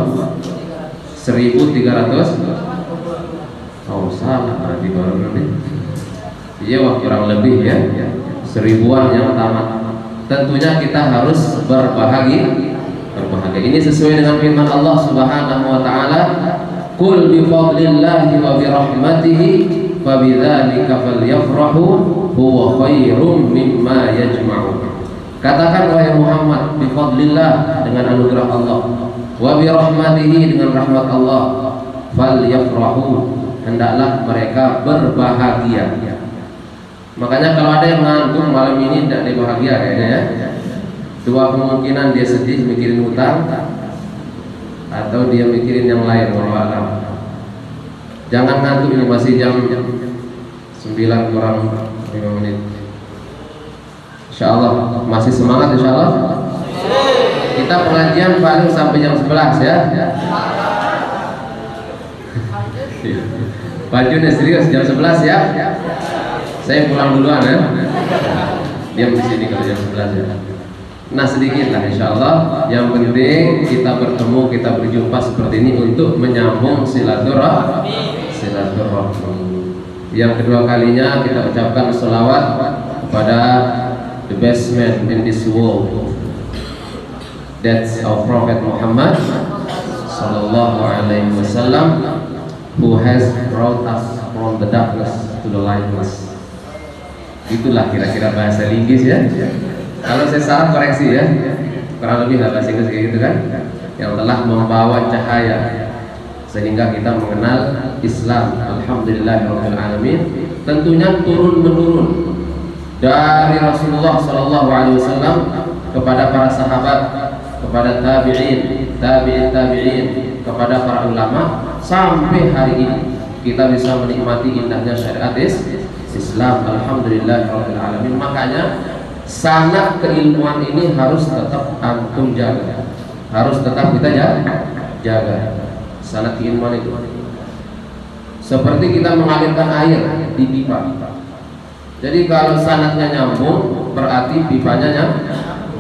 Speaker 7: 1300. Oh salah, berarti baru lebih. Iya wah, kurang lebih ya, seribuan yang tamat. Tentunya kita harus berbahagia. Ini sesuai dengan firman Allah Subhanahu wa Ta'ala, "Qul bi fadlillahi wa bi rahmatihi fabidzalika falyafrahu huwa khairum mimma yajma'un." Katakan wahai Muhammad, bi fadlillah, dengan anugerah Allah, wa bi rahmatihi, dengan rahmat Allah, falyafrahu, hendaklah mereka berbahagia. Makanya kalau ada yang ngantuk malam ini tidak ada bahagia kayaknya ya. Dua kemungkinan, dia sedih mikirin hutang atau dia mikirin yang lain, wallahu a'lam. Jangan ngantuk, ini masih jam 9 kurang 5 menit. Insya Allah masih semangat insya Allah. Kita pengajian paling sampai jam 11 ya. Bajunya serius jam 11 ya. Saya pulang duluan ya. Diam di sini kalau jam 11 ya. Nah sedikit lah insya Allah. Yang penting kita bertemu, kita berjumpa seperti ini untuk menyambung silaturahmi. Yang kedua kalinya kita ucapkan sholawat kepada the best man in this world. That's our Prophet Muhammad sallallahu alaihi wasallam, who has brought us from the darkness to the lightness. Itulah kira-kira bahasa Inggris ya. Kalau saya salah koreksi ya. Kurang lebih lah bahasa Inggris kayak gitu kan. Yang telah membawa cahaya sehingga kita mengenal Islam. Alhamdulillahirabbil alamin. Tentunya turun menurun dari Rasulullah sallallahu alaihi wasallam kepada para sahabat, kepada tabi'in, tabi'in, kepada para ulama, sampai hari ini kita bisa menikmati indahnya syariat Islam. Alhamdulillahirabbil alamin. Makanya sanad keilmuan ini harus tetap antum jaga. Harus tetap kita jaga. Sanad keilmuan itu seperti kita mengalirkan air di pipa. Jadi kalau sanadnya nyambung, berarti pipanya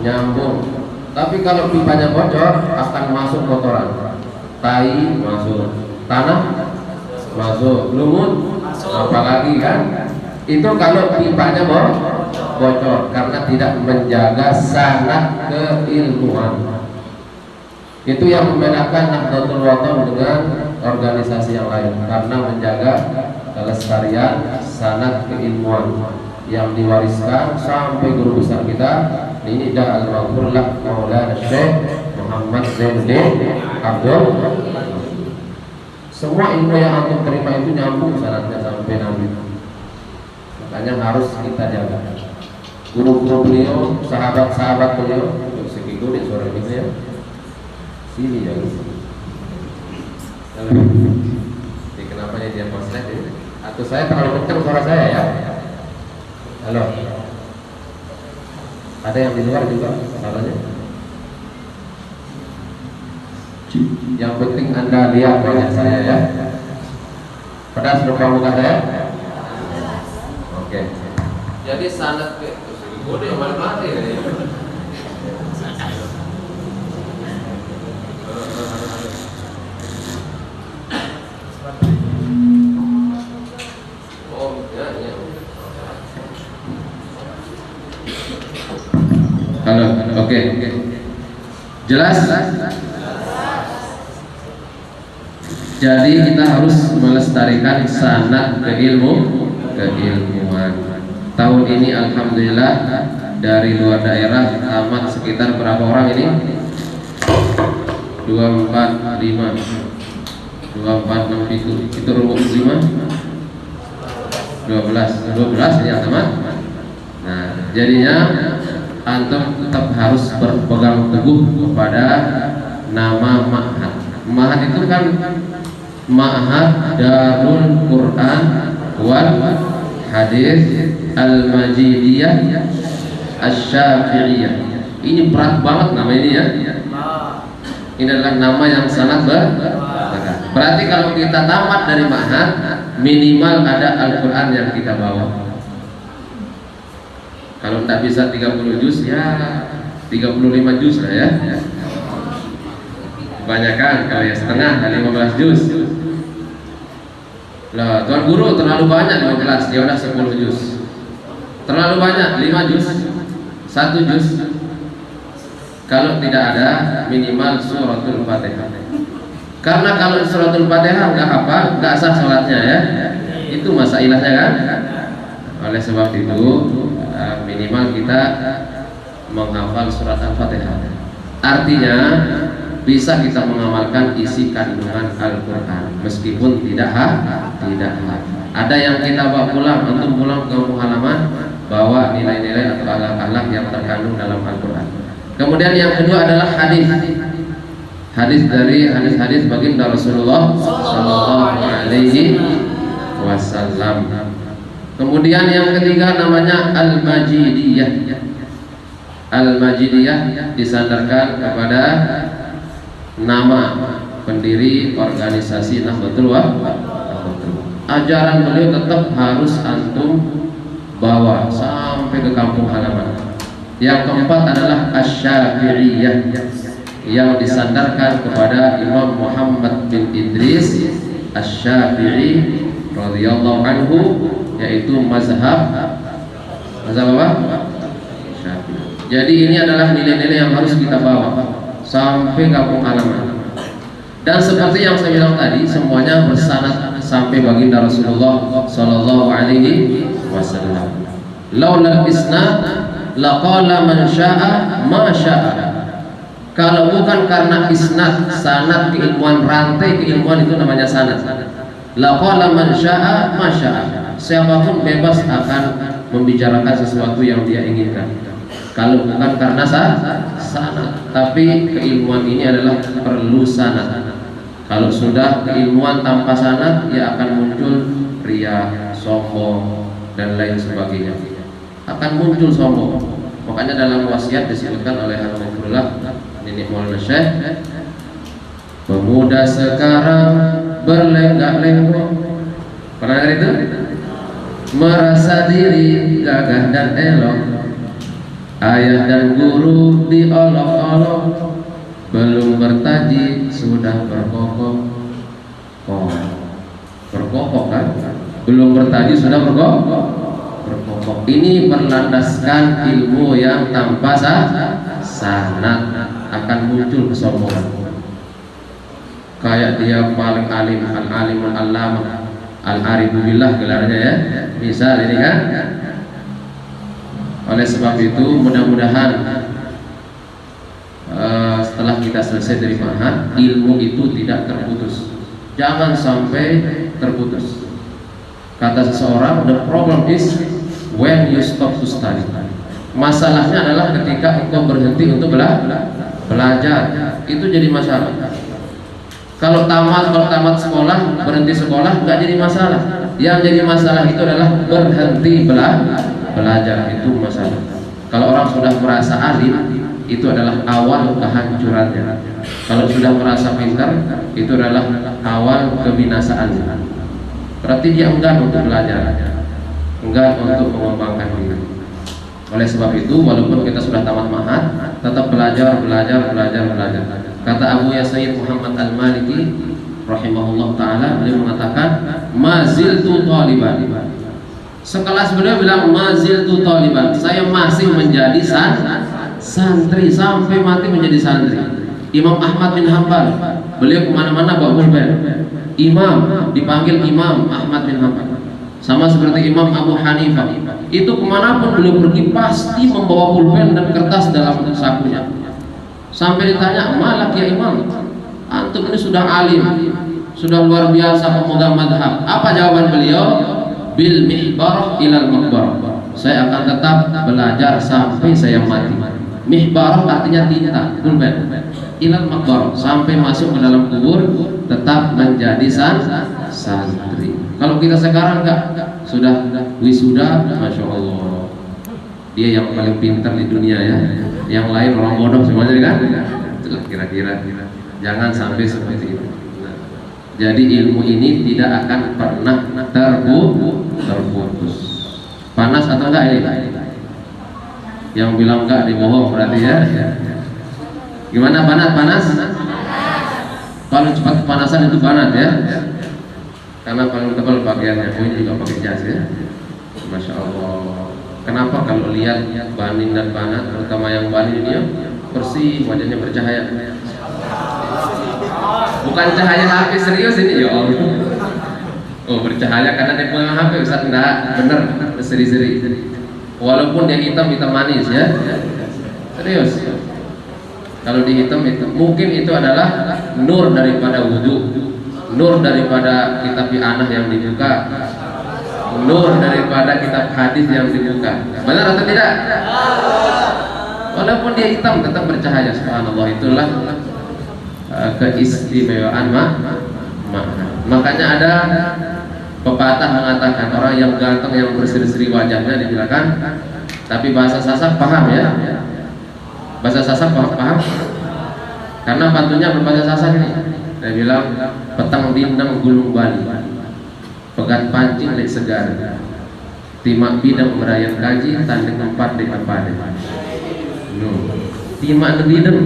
Speaker 7: nyambung. Tapi kalau pipanya bocor, akan masuk kotoran. Tai masuk, tanah masuk, lumut apalagi kan. Itu kalau pipanya bocor karena tidak menjaga sanad keilmuan. Itu yang membedakan Nahdlatul Wathon dengan organisasi yang lain, karena menjaga kelestarian sanad keilmuan yang diwariskan sampai guru besar kita ini dah al-Maghfurlah Maulana Syekh Muhammad Zainuddin Abdul. Semua ilmu yang antum terima itu nyambung sanadnya sampai Nabi. Makanya harus kita jaga. Guru-guru beliau, sahabat-sahabat beliau, untuk segi guru di sore ini ya. Sini ya. Jadi kenapa dia konslet ini? Atau saya terlalu kencang suara saya ya? Halo. Ada yang di luar juga suaranya? Yang penting Anda lihat wajah saya ya. Pedas depan muka saya? Oke. Jadi sanad gede mati ya. Halo, oke. Jelas? Jadi kita harus melestarikan sanad keilmuan. Tahun ini alhamdulillah dari luar daerah tamat sekitar berapa orang ini? 200 245 246 itu rumus 5 12 ini teman. Nah, jadinya antum tetap harus berpegang teguh kepada nama ma'had. Ma'had itu kan Ma'had Darul Quran wal Hadis Al-Majidiyah Asy-Syafi'iyah. Ini berat banget nama ini ya. Ini adalah nama yang sangat berat. Berarti kalau kita tamat dari ma'had, minimal ada Al-Quran yang kita bawa. Kalau tidak bisa 30 juz ya 35 juz lah ya. Kebanyakan kalau ya setengah 15 juz. Lah, tuan guru terlalu banyak 15, ya udah 10 juz. Terlalu banyak 5 juz, 1 juz. Kalau tidak ada minimal suratul Fatihah. Karena kalau suratul Fatihah nggak apa, nggak sah sholatnya ya. Itu masalahnya kan. Oleh sebab itu minimal kita menghafal surat Al-Fatihah. Artinya bisa kita mengamalkan isi kandungan Al-Quran meskipun tidak ada yang kita bawa pulang. Untuk pulang ke kampung halaman bawa nilai-nilai atau akhlak-akhlak yang terkandung dalam Al-Quran. Kemudian yang kedua adalah hadis dari hadis baginda Rasulullah Sallallahu Alaihi Wasallam. Kemudian yang ketiga namanya Al-Majidiyah. Al-Majidiyah disandarkan kepada nama pendiri organisasi Nahdlatul Ulama. Ajaran beliau tetap harus antum bawa sampai ke kampung halaman. Yang keempat adalah Asy-Syafi'iyah yang disandarkan kepada Imam Muhammad bin Idris Asy-Syafi'i radhiyallahu anhu, yaitu mazhab apa? Syafi'i. Jadi ini adalah nilai-nilai yang harus kita bawa sampai kampung halaman. Dan seperti yang saya bilang tadi, semuanya bersanad sampai baginda Rasulullah Sallallahu Alaihi Wasallam. Laulal isnad laqala man syaa ma syaa. Kalau bukan karena isnad, sanad keilmuan, rantai keilmuan itu namanya sanad. Laqala man syaa ma syaa. Siapapun bebas akan membicarakan sesuatu yang dia inginkan. Kalau bukan karena sanad, tapi keilmuan ini adalah perlu sanad. Kalau sudah keilmuan tanpa sanad, ya akan muncul riya, sombong dan lain sebagainya. Akan muncul sombong. Makanya dalam wasiat disebutkan oleh Al-Mughfirullah Nenek Maulana Syekh, pemuda sekarang berlenggak-lenggok. Pernah dengar itu? Merasa diri gagah dan elok, ayah dan guru diolok-olok, belum bertaji sudah berkokok. Berkokok kan? Belum bertaji sudah berkokok. Ini berlandaskan ilmu yang tanpa sanad, akan muncul kesombongan. Kayak dia paling alim, al-alim al-allamah, al-arifu billah gelarnya ya. Misal ini kan. Oleh sebab itu mudah-mudahan setelah kita selesai dari ma'had, ilmu itu tidak terputus. Jangan sampai terputus. Kata seseorang, the problem is when you stop to study. Masalahnya adalah ketika engkau berhenti untuk belajar. Itu jadi masalah. Kalau tamat sekolah, berhenti sekolah nggak jadi masalah. Yang jadi masalah itu adalah berhenti belajar, itu masalah. Kalau orang sudah merasa alim, itu adalah awal kehancurannya. Kalau sudah merasa pintar, itu adalah awal kebinasaannya. Berarti dia enggan untuk belajar, enggan untuk mengembangkan diri. Oleh sebab itu, walaupun kita sudah tamat ma'had, tetap belajar. Kata Abu Yasaid Muhammad Al-Maliki rahimahullah ta'ala, beliau mengatakan maziltu taliban. Sekelas beliau bilang maziltu taliban, saya masih menjadi santri sampai mati menjadi santri. Imam Ahmad bin Hanbal, beliau kemana-mana bawa pulpen. Imam dipanggil Imam Ahmad bin Hanbal. Sama seperti Imam Abu Hanifah, itu kemanapun beliau pergi pasti membawa pulpen dan kertas dalam sakunya. Sampai ditanya, malak ya Imam, antum ini sudah alim, sudah luar biasa pemegang madhab. Apa jawaban beliau? Bil mihbarah ilal makbarah. Saya akan tetap belajar sampai saya mati. Mihbarah artinya tinta, pulpen. Ilal makbarah, sampai masuk ke dalam kubur tetap menjadi santri. Kalau kita sekarang enggak, sudah wisuda, masya Allah, dia yang paling pintar di dunia ya. Yang lain orang bodoh semuanya kan? Itulah kira-kira. Jangan sampai seperti itu. Jadi ilmu ini tidak akan pernah terputus. Panas atau enggak ini? Yang bilang enggak dibohong berarti ya. Gimana panas? Paling cepat kepanasan itu banat ya. Karena paling tebal pakaiannya. Ini juga pakai jas ya. Masya Allah. Kenapa kalau lihat banin dan banat, terutama yang banin ini ya, bersih, wajahnya bercahaya. Bukan cahaya HP serius ini ya Allah. Oh bercahaya karena dia pegang HP, Ustaz enggak, bener berseri-seri. Walaupun dia hitam manis ya. Serius. Kalau dihitam itu mungkin itu adalah nur daripada wudhu, nur daripada kitab anak yang dibuka, nur daripada kitab hadis yang dibuka. Benar atau tidak? Walaupun dia hitam tetap bercahaya. Subhanallah, itulah keistimewaan makanya ada pepatah mengatakan orang yang ganteng yang berseri-seri wajahnya dibilangkan, tapi bahasa Sasak paham ya? Bahasa Sasak paham? Karena pantunnya berbahasa Sasak ini. Dia bilang petang dindang gulung bali, pegat pancing lek segar, timak bidang merayap kaji, tanding empat dek apa dek. Timak bidang.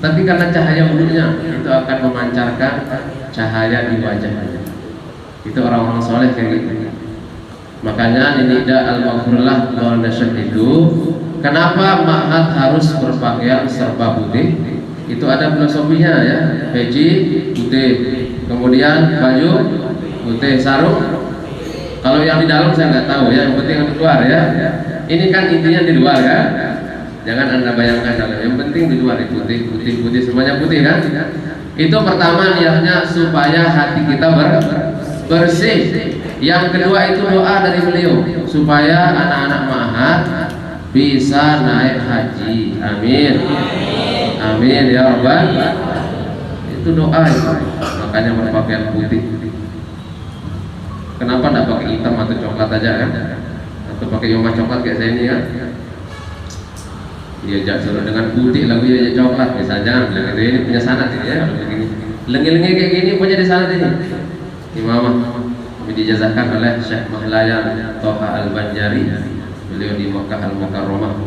Speaker 7: Tapi karena cahaya wudhunya itu akan memancarkan cahaya di wajahnya. Itu orang-orang soleh kayak gitu. Makanya nida al-maghfurlah wal nasyad itu, kenapa ma'had harus berpakaian serba putih? Itu ada filosofinya ya. Peci putih, kemudian baju putih, sarung. Kalau yang di dalam saya nggak tahu ya, yang penting yang di luar ya. Ini kan intinya di luar ya. Jangan Anda bayangkan dalam, yang penting di luar putih semuanya putih kan? Itu pertama niatnya supaya hati kita bersih. Yang kedua itu doa dari beliau supaya anak-anak ma'had bisa naik haji. Amin. Amin ya Rabbal. Itu doa itu. Makanya berpakaian putih. Kenapa enggak pakai hitam atau coklat aja kan? Atau pakai yoma coklat kayak saya ini kan? Dia suruh dengan putih lagu dia coklat misalnya, bilang itu ini punya sanad ini ya, begini lengi-lengi kayak gini punya di sanad ini. Imamah kami dijazahkan oleh Syekh Mahlayan Toha Al-Banjari, beliau di Makkah Al-Mukarramah.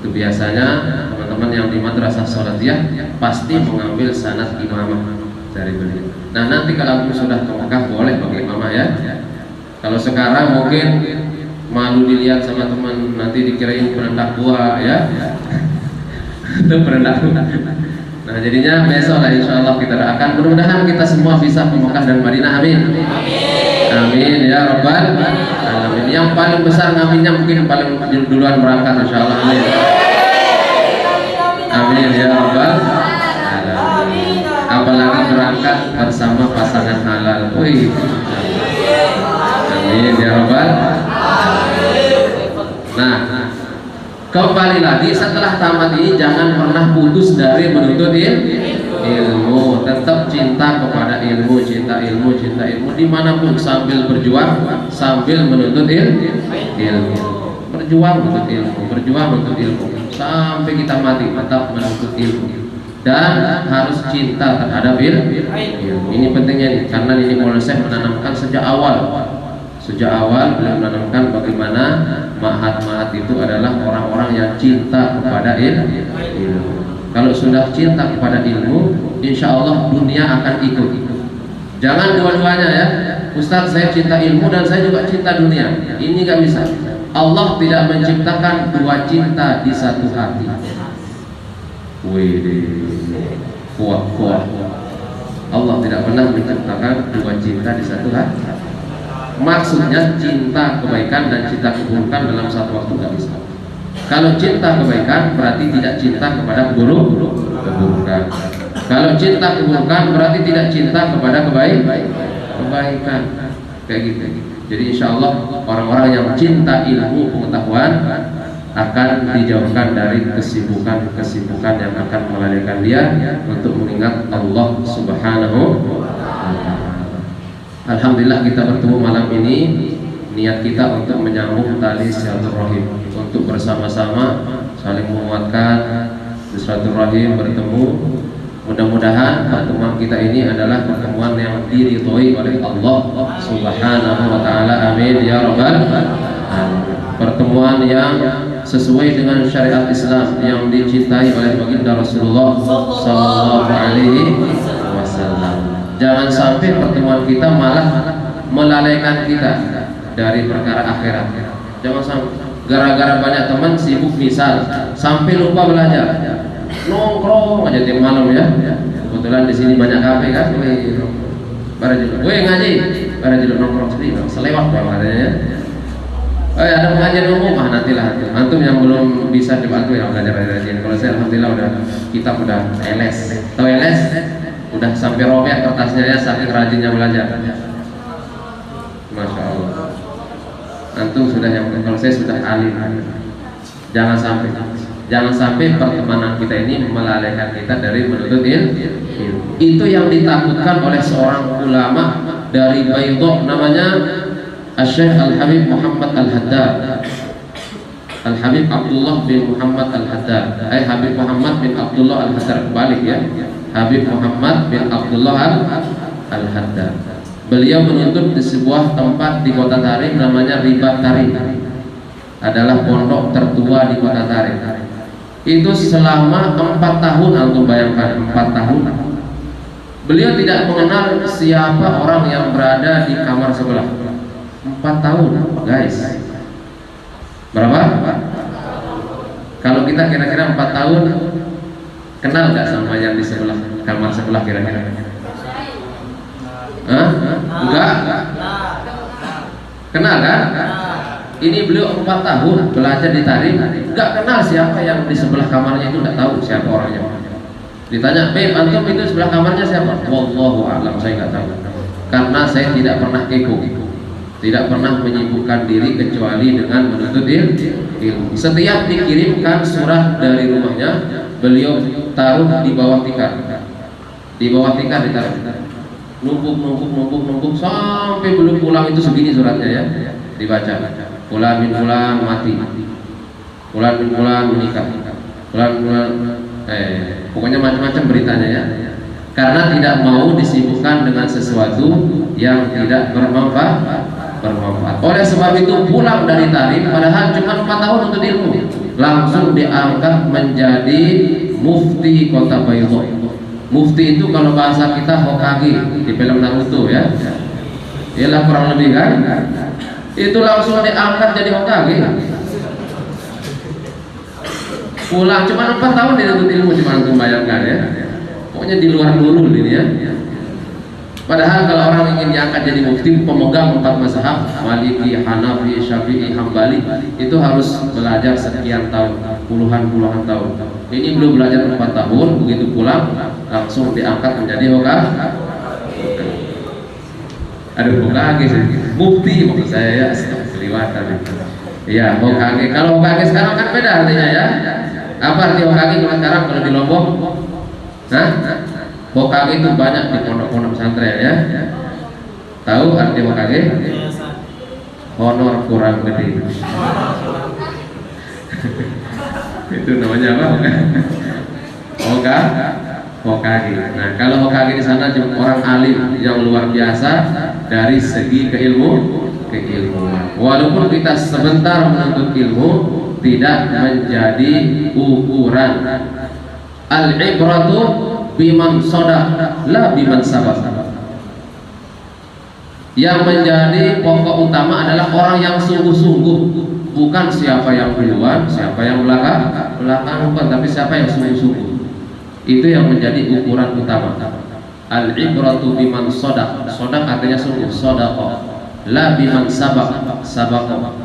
Speaker 7: Itu biasanya teman-teman yang di madrasah Salatiyah pasti mengambil sanad imamah dari beliau. Nah nanti kalau aku sudah ke Makkah boleh pakai imamah ya. Kalau sekarang mungkin malu dilihat sama teman, nanti dikirain perendak tua ya. Itu perendak tua. Nah jadinya besok lah insya Allah kita doakan, mudah-mudahan kita semua bisa ke Mekah dan Madinah. Amin. Amin ya Rabbal alamin. Yang paling besar ngaminnya mungkin paling duluan berangkat insya Allah. Amin. Amin ya Rabbal alamin. Apalagi berangkat bersama pasangan halal. Wih. Amin ya Rabbal. Nah, kembali lagi setelah tamat ini jangan pernah putus dari menuntut ilmu. Tetap cinta kepada ilmu, cinta ilmu dimanapun, sambil berjuang, sambil menuntut ilmu. Berjuang menuntut ilmu sampai kita mati tetap menuntut ilmu. Dan harus cinta terhadap ilmu. Ini pentingnya nih, karena ini mulai saya menanamkan sejak awal beliau menanamkan bagaimana ma'had itu adalah orang-orang yang cinta kepada ilmu. Kalau sudah cinta kepada ilmu, insya Allah dunia akan ikut. Jangan dua-duanya ya. Ustaz saya cinta ilmu dan saya juga cinta dunia. Ini gak bisa. Allah tidak menciptakan dua cinta di satu hati. Wih, kuat. Allah tidak pernah menciptakan dua cinta di satu hati. Maksudnya cinta kebaikan dan cinta keburukan dalam satu waktu nggak bisa. Kalau cinta kebaikan berarti tidak cinta kepada keburukan. Kalau cinta keburukan berarti tidak cinta kepada kebaikan. Kayak gitu. Jadi insya Allah orang-orang yang cinta ilmu pengetahuan akan dijauhkan dari kesibukan-kesibukan yang akan melalaikan dia untuk mengingat Allah Subhanahu wa Ta'ala. Alhamdulillah kita bertemu malam ini. Niat kita untuk menyambung tali silaturahim, untuk bersama-sama saling menguatkan silaturahim, bertemu. Mudah-mudahan pertemuan kita ini adalah pertemuan yang diridhoi oleh Allah Subhanahu wa Ta'ala. Amin ya rabbal alamin. Pertemuan yang sesuai dengan syariat Islam yang dicintai oleh baginda Rasulullah sallallahu alaihi wasallam. Jangan sampai pertemuan kita malah melalaikan kita dari perkara akhirat. Jangan sampai gara-gara banyak teman sibuk misal sampai lupa belajar. Nongkrong aja tiap malam ya. Kebetulan di sini banyak kafe kan. Gue ngaji, pada jadi nongkrong sendiri, selewat banget ya. Ada pengajian umum, nantilah antum yang belum bisa dibantu yang belajar rajin. Kalau saya alhamdulillah kitab udah LS. Tahu LS? Udah sampai robek kertasnya ya, saking rajinnya belajar. Masya Allah. Antum sudah yang, kalau saya sudah alim. Jangan sampai pertemanan kita ini melalaikan kita dari menuntut ilmu. Itu yang ditakutkan oleh seorang ulama dari Baydhah, namanya Syekh Al-Habib Muhammad Al-Haddad. Al-Habib Abdullah bin Muhammad Al-Haddad. Habib Muhammad bin Abdullah Al-Haddad, kebalik ya. Habib Muhammad bin Abdullah Al-Haddad. Beliau menuntut di sebuah tempat di Kota Tarim namanya Ribat Tarim. Adalah pondok tertua di Kota Tarim. Itu selama 4 tahun, antum bayangkan 4 tahun. Beliau tidak mengenal siapa orang yang berada di kamar sebelah. 4 tahun, guys. Berapa? Kalau kita kira-kira 4 tahun, kenal nggak sama yang di sebelah kamar sebelah kira-kira? Enggak? Kenal kan? Ini beliau 4 tahun belajar di Tarim, nggak kenal siapa yang di sebelah kamarnya itu, nggak tahu siapa orangnya. Ditanya, "Beb, antum itu sebelah kamarnya siapa?" Wallahu a'lam, saya nggak tahu. Karena saya tidak pernah kepo, tidak pernah menyibukkan diri kecuali dengan menuntut ilmu. Setiap dikirimkan surat dari rumahnya, beliau taruh di bawah tikar. Di bawah tikar ditaruh. Numpuk sampai belum pulang itu segini suratnya ya. Dibaca. Fulan bin fulan mati. Fulan bin fulan menikah. Fulan pokoknya macam-macam beritanya ya. Karena tidak mau disibukkan dengan sesuatu yang tidak bermanfaat. Oleh sebab itu pulang dari Tarim, padahal cuma 4 tahun untuk ilmu, langsung diangkat menjadi mufti Kota Baydhah. Mufti itu kalau bahasa kita Hokage di film Naruto ya. Ialah kurang lebih kan. Itu langsung diangkat jadi Hokage. Pulang cuma 4 tahun dia untuk ilmu, cuma untuk bayangkan ya. Pokoknya di luar nurul ini ya. Padahal kalau orang ingin diangkat jadi mufti, pemegang 4 mazhab, Maliki, Hanafi, Syafi'i, Hambali, itu harus belajar sekian tahun, puluhan tahun. Ini belum belajar 4 tahun, begitu pulang langsung diangkat menjadi Hokage. Aduh, Hokage sih. Mufti maksud saya ya, kelewatan itu. Iya, Hokage. Kalau Hokage sekarang kan beda artinya ya. Apa arti Hokage kalau sekarang kalau di Lombok? Hokage itu banyak di pondok-pondok pesantren ya. Tahu arti Hokage? Honor kurang gede. Itu namanya apa? Hokage. Nah, kalau Hokage di sana orang alim yang luar biasa dari segi keilmuan. Walaupun kita sebentar menuntut ilmu tidak menjadi ukuran. Al-ibratu biman sodak, la biman sabar. Yang menjadi pokok utama adalah orang yang sungguh-sungguh, bukan siapa yang duluan, siapa yang belakang bukan, tapi siapa yang sungguh-sungguh. Itu yang menjadi ukuran utama. Al-ibratu biman sodak, sodak artinya sungguh, sodaqah. La biman sabaq, sabaqah.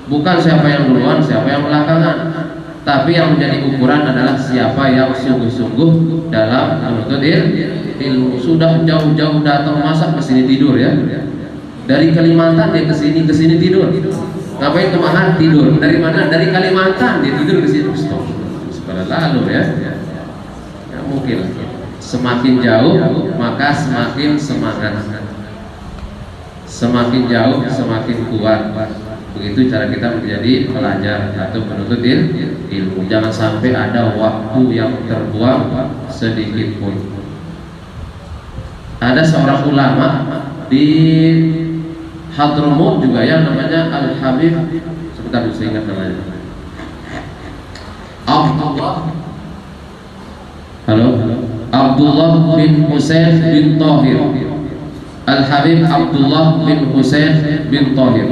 Speaker 7: Bukan siapa yang duluan, siapa yang belakangan. tapi yang menjadi ukuran adalah siapa yang sungguh-sungguh dalam menuntut ilmu. Sudah jauh-jauh datang, masa kesini tidur ya? Dari Kalimantan dia kesini tidur. Ngapain ke Mahat tidur? Dari mana? Dari Kalimantan dia tidur ke sini. Stop. Sekolah lalu ya. Ya mungkin. Semakin jauh maka semakin semangat. Semakin jauh semakin kuat. Begitu cara kita menjadi pelajar atau penuntut ilmu. Jangan sampai ada waktu yang terbuang sedikit pun. Ada seorang ulama di Hadramut juga yang namanya Al-Habib, sebentar saya ingat namanya, Abdullah bin Husain bin Tahir. Al-Habib Abdullah bin Husain bin Tahir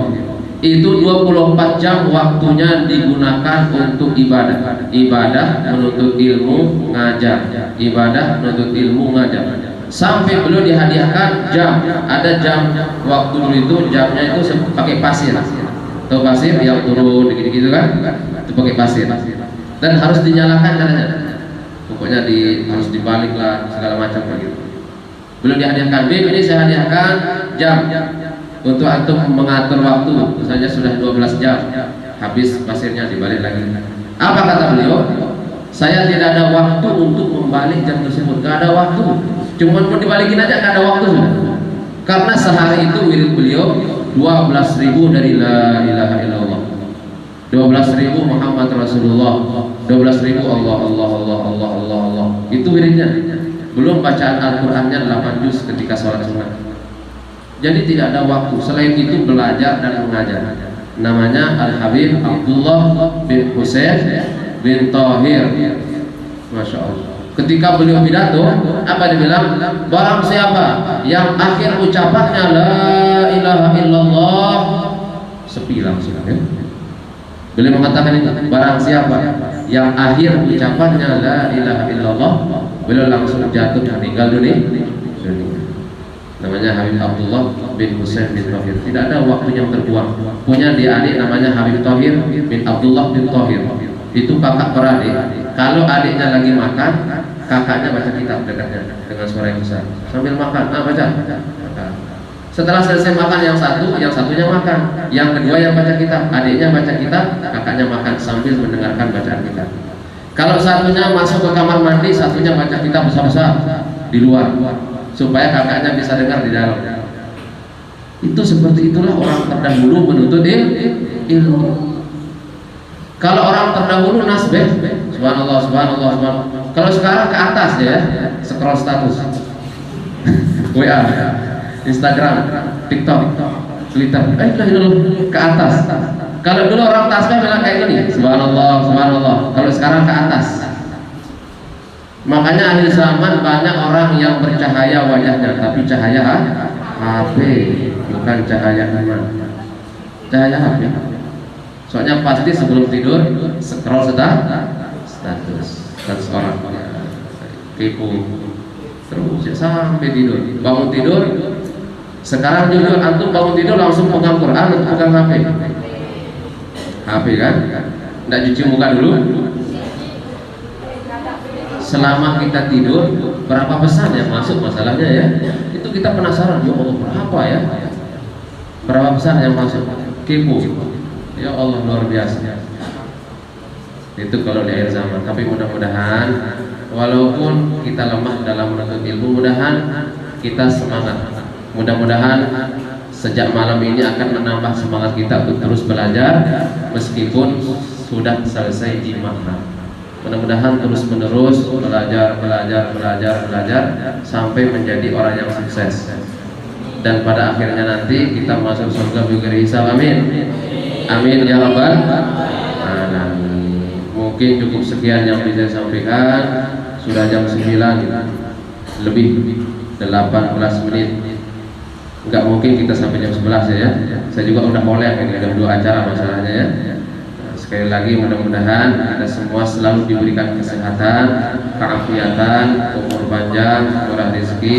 Speaker 7: itu 24 jam waktunya digunakan untuk ibadah. Ibadah menuntut ilmu, ngajar. Ibadah menuntut ilmu, ngajar. Sampai beliau dihadiahkan jam. Ada jam waktu dulu itu jamnya itu pakai pasir. Tahu pasir yang turun gitu kan? Itu pakai pasir. Dan harus dinyalakan caranya. Pokoknya harus dibalik lah segala macam begitu. Beliau dihadiahkan, ini saya hadiahkan jam untuk antum mengatur waktu. Misalnya sudah 12 jam, habis pasirnya dibalik lagi. Apa kata beliau? Saya tidak ada waktu untuk membalik jam tersebut. Gak ada waktu. Cuma mau dibalikin aja, gak ada waktu sudah. Karena sehari itu wirid beliau 12.000 dari la ilaha illallah, 12.000 Muhammad Rasulullah, 12.000 Allah. Itu wiridnya. Belum bacaan Al-Qur'annya 8 juz ketika sholat sunat. Jadi tidak ada waktu. Selain itu belajar dan mengajar. Namanya Al-Habib Abdullah bin Husain bin Tahir. Masya Allah. Ketika beliau pidato, apa dia bilang? Barang siapa yang akhir ucapannya la ilaha illallah, sepi langsung ya. Beliau mengatakan itu, barang siapa yang akhir ucapannya la ilaha illallah, beliau langsung jatuh meninggal dunia. Namanya Habib Abdullah bin Husain bin Tahir. Tidak ada waktu yang terbuang. Punya dia adik namanya Habib Tahir bin Abdullah bin Tahir. Itu kakak beradik. Kalau adiknya lagi makan, kakaknya baca kitab dekatnya dengan suara yang besar sambil makan. Baca. Setelah selesai makan yang satunya makan, yang kedua yang baca kitab, adiknya baca kitab, kakaknya makan sambil mendengarkan bacaan kitab. Kalau satunya masuk ke kamar mandi, satunya baca kitab besar-besar di luar, supaya kakaknya bisa dengar di dalam. Itu seperti itulah orang terdahulu menuntut ilmu. Kalau orang terdahulu nasbih, subhanallah. Kalau sekarang ke atas ya, scroll status, WA, Instagram, TikTok, Twitter, ke atas. Kalau dulu orang tasbih bilang kayak gini, subhanallah. Kalau sekarang ke atas. Makanya akhir zaman banyak orang yang bercahaya wajahnya, tapi cahaya HP, bukan cahaya iman. Cahaya HP. Soalnya pasti sebelum tidur scroll status orang kepo terus ya, sampai tidur. Bangun tidur. Sekarang jujur antum bangun tidur langsung pegang Quran, pegang HP kan? Nggak cuci muka dulu. Selama kita tidur, berapa pesan yang masuk masalahnya ya? Itu kita penasaran, ya Allah berapa ya? Berapa pesan yang masuk? Kepo. Ya Allah luar biasa. Itu kalau di akhir zaman. Tapi mudah-mudahan walaupun kita lemah dalam menuntut ilmu, mudahan kita semangat. Mudah-mudahan sejak malam ini akan menambah semangat kita untuk terus belajar meskipun sudah selesai di mahram. Mudah-mudahan terus-menerus belajar sampai menjadi orang yang sukses. Dan pada akhirnya nanti kita masuk surga bighairi hisab. Amin. Amin ya rabbal alamin. Mungkin cukup sekian yang bisa saya sampaikan. Sudah jam 9 lebih 18 menit. Enggak mungkin kita sampai jam 11 ya. Saya juga udah molek ini, ada 2 acara masalahnya ya. Sekali lagi mudah-mudahan kita semua selalu diberikan kesehatan, keafiatan, umur panjang, murah rezeki,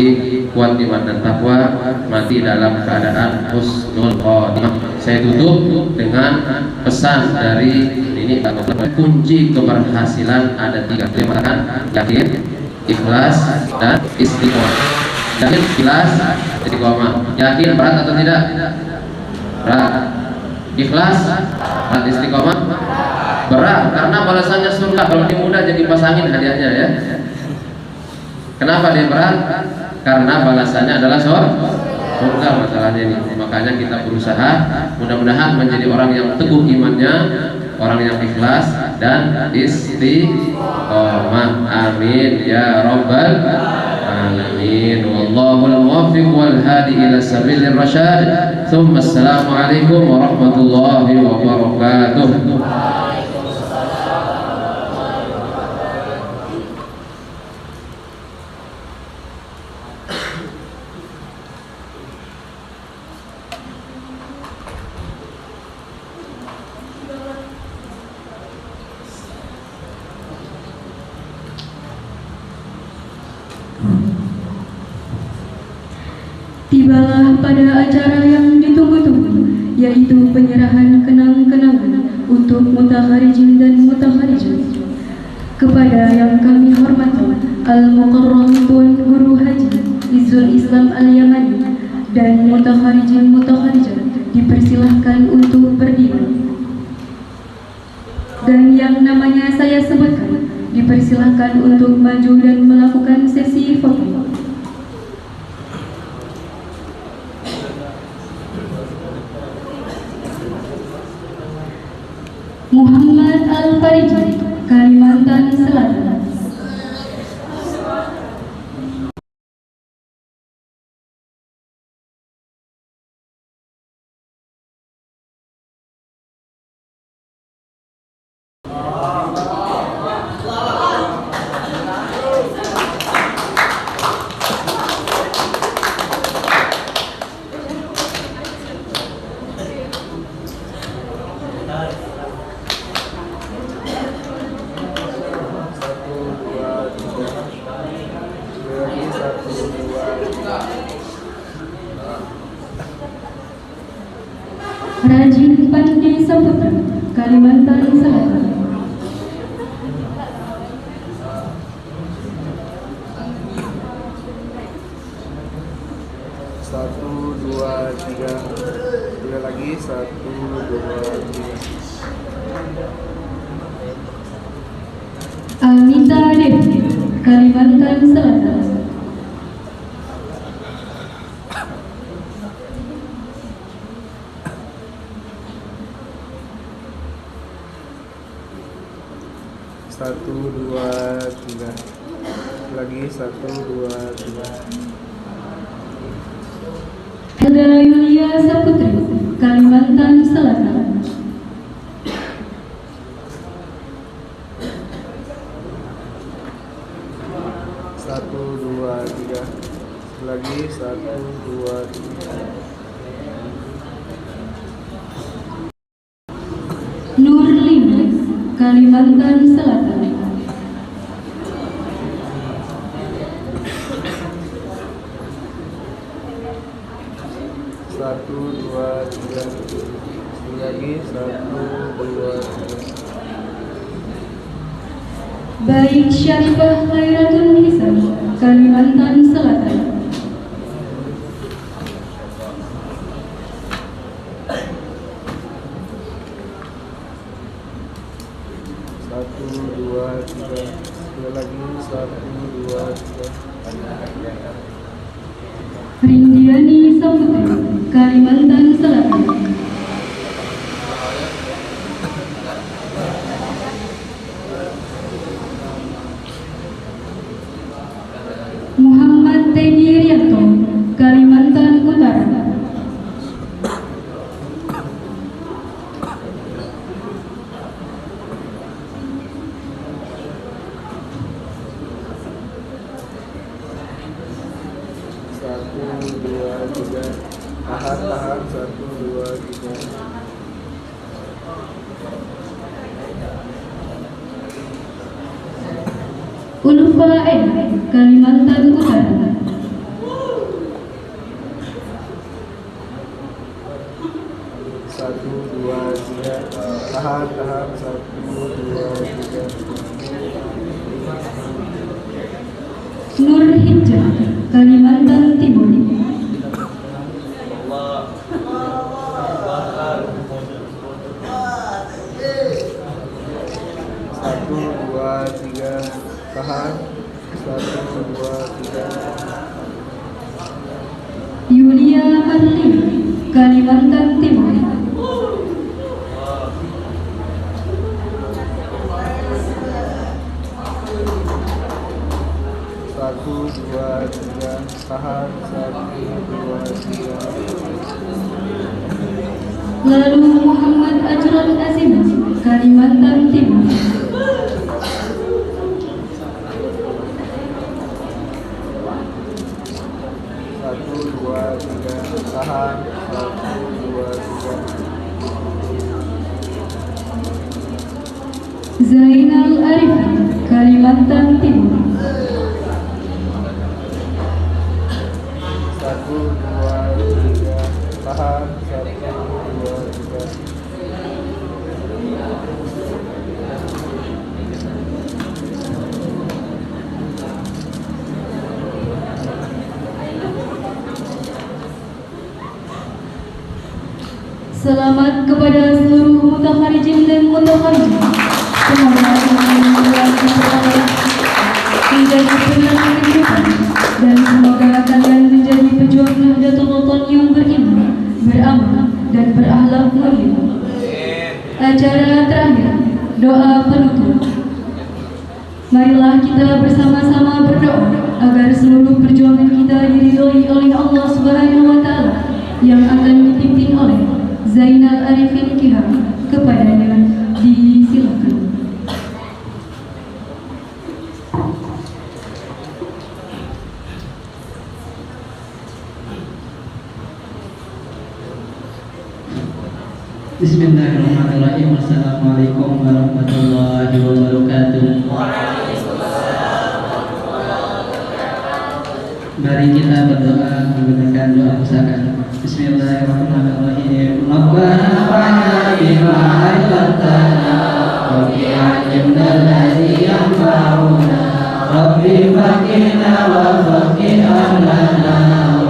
Speaker 7: kuat iman dan takwa, mati dalam keadaan husnul khotimah. Saya tutup dengan pesan dari ini ini kunci keberhasilan ada 3. Dia mengatakan yakin, ikhlas, dan istiqomah. Yakin, ikhlas, istiqomah. Yakin berat atau tidak? Berat. Ikhlas, berat. Istiqomah, berat. Karena balasannya surga. Kalau dia mudah jadi pasangin hadiahnya ya. Kenapa dia berat? Karena balasannya adalah surga masalahnya ini. Makanya kita berusaha mudah-mudahan menjadi orang yang teguh imannya, orang yang ikhlas dan istiqomah. Amin ya rabbal alamin. Wallahul muwaffiq wal hadi ila sabilir rasyad. Tsumma assalamu alaikum warahmatullahi wabarakatuh.
Speaker 4: Tibalah pada acara yang ditunggu-tunggu, yaitu penyerahan kenang-kenangan untuk mutaharijin dan mutaharijat. Kepada yang kami hormati Al-Mukarram Tuan Guru Haji Izzul Islam Al-Yamani dan mutaharijin mutaharijat dipersilahkan untuk berdiri. Dan yang namanya saya sebutkan dipersilahkan untuk maju dan melakukan sesi foto. Muhammad Al-Fariji, Kalimantan Selatan. Rajin Pandi Saputra, Kalimantan Selatan.
Speaker 5: Satu, dua, tiga. Tiga lagi. 1, 2, 3.
Speaker 4: Amita Devi, Kalimantan Selatan.
Speaker 5: Satu, dua, tiga. Lagi 1, 2, 3.
Speaker 4: Helda Yulia Saputri, Kalimantan Selatan.
Speaker 5: Satu, dua, tiga. Lagi 1, 2, 3.
Speaker 4: Nurlina, Kalimantan Selatan.
Speaker 5: Satu, dua, tiga. Lagi 1, 2, 3.
Speaker 4: Baik Syarifah Khairatun Hisam, Kalimantan Selatan.
Speaker 5: Satu, dua, tiga. Lagi 1, 2, 3.
Speaker 4: Rindiani Saputri, Kalimantan Selatan. Muhammad Teddy Rianto, Kalimantan Utara.
Speaker 5: Satu, dua, tiga. Tahan. 1, 2, 3.
Speaker 4: Ulfa N, Kalimantan Utara.
Speaker 5: 1, 2, 3. Tahan, 1, 2, 3.
Speaker 4: Nur Hijrah, Kalimantan Timur.
Speaker 5: 1, 2, 3. Tahan, 1, 2, 3.
Speaker 4: Yulia Marlin, Kalimantan Timur.
Speaker 5: 1, 2, 3. Tahan, 1, 2, 3.
Speaker 4: Lalu Muhammad Ajran Azim, Kalimantan Timur.
Speaker 5: 1, 2, 3. Tahan, 1, 2, 3.
Speaker 4: Zainal Arifin, Kalimantan Timur.
Speaker 5: 1, 2, 3. Tahan, 1, 2, 3.
Speaker 4: Selamat kepada seluruh mutakharijin dan mutakharijat. Semoga menjadi penerang kehidupan dan semoga kalian menjadi pejuang Nahdlatul Wathon yang beriman, beramal dan berakhlak mulia. Acara terakhir, doa penutup. Marilah kita bersama-sama berdoa agar seluruh perjuangan kita diridhoi oleh Allah Subhanahu wa taala yang akan dipimpin oleh Zainal Arifin Kiham. Kepadanya disilakan.
Speaker 6: Bismillahirrahmanirrahim. Assalamualaikum warahmatullahi wabarakatuh. Mari kita berdoa menggunakan doa pusaka. Bismillahirrahmanirrahim. Rabbana fa'alna bima 'allamtana wa bi'allimna alladhi yanfa'una. Rabbi faqihna wa faqih ahlana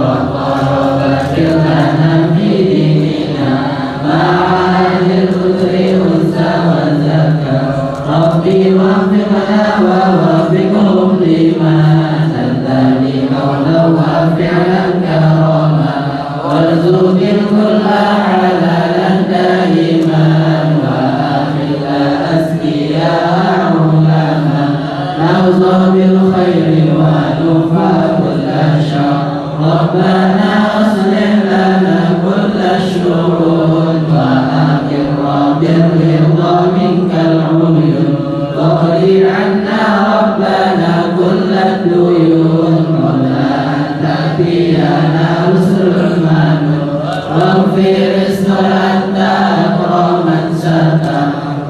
Speaker 6: wa baghfir lana fi dinina ma'al khudri unsa wa zakah. Rabbi waghfir lana wa waffiqhum liman tadani qawlan wa fi'lan karama. warzuqil kulla halalan daiman wa akhila asqiya ulama na'udzu bil khairi wa nufa kulla syarr. Rabbana aslih lana kulla syurur wa akhirna bir ridha minkal uyun waqdi 'anna rabbana kulla duyun wala ta'tiyana rusrul manun waghfir isnur anta akraman sata.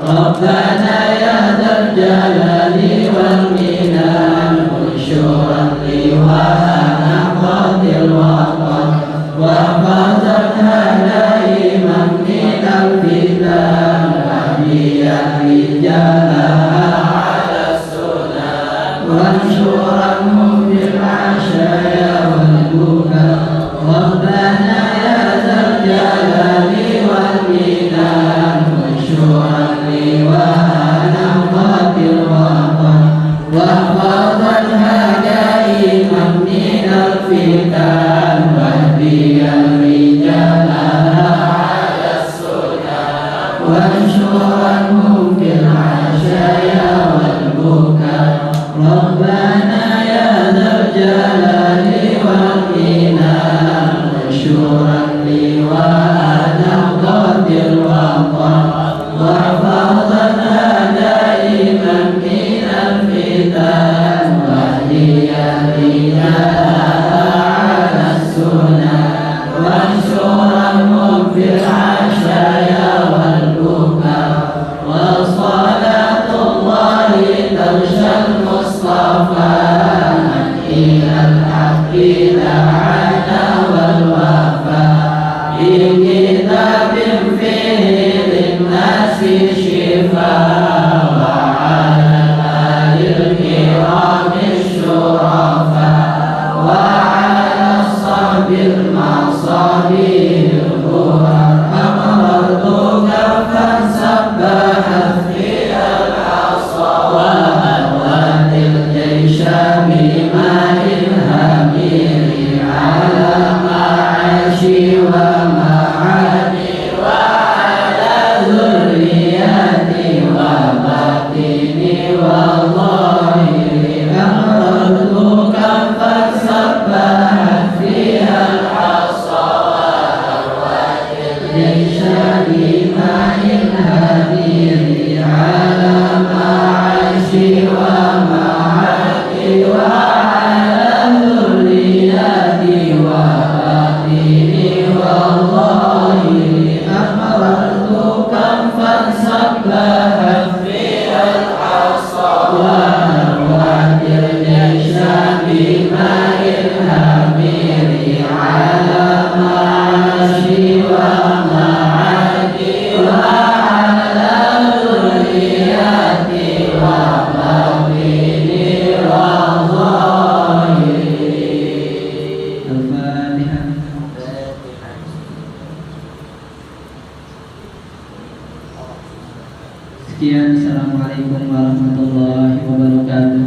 Speaker 6: Rabbana ya dzal jalali wal minan usyuran liwana qatil waqan wa fazatna daiman minal fitan wa biya rijalaha ala sunnah wansyuranhum bil ashaya wal buka. Rabbana ya dzal jalali wal minan usyuran liwana qatil waqan wa fazatna daiman minal fitan wa biya rijalaha ala sunnah wansyuranhum bil ashaya wal buka. Rabbana ya dzal jalali wal minan usyuran liwana qatil waqan wa fadhana daiman minal fitan wa hiya rijalaha ala sunnah wansyuranhum fil ashaya wal buka.
Speaker 3: ليس بماء الهدير على معاشي ومعادي وعلى ذرياتي وباطني والظاهر أمررت كفا سبحت في الحصى وأرواح ليس بماء الهدير على معاشي ومعادي وعلى ذرياتي وباطني وظاهري. الفاتحة. Sekian, assalamualaikum warahmatullahi wabarakatuh.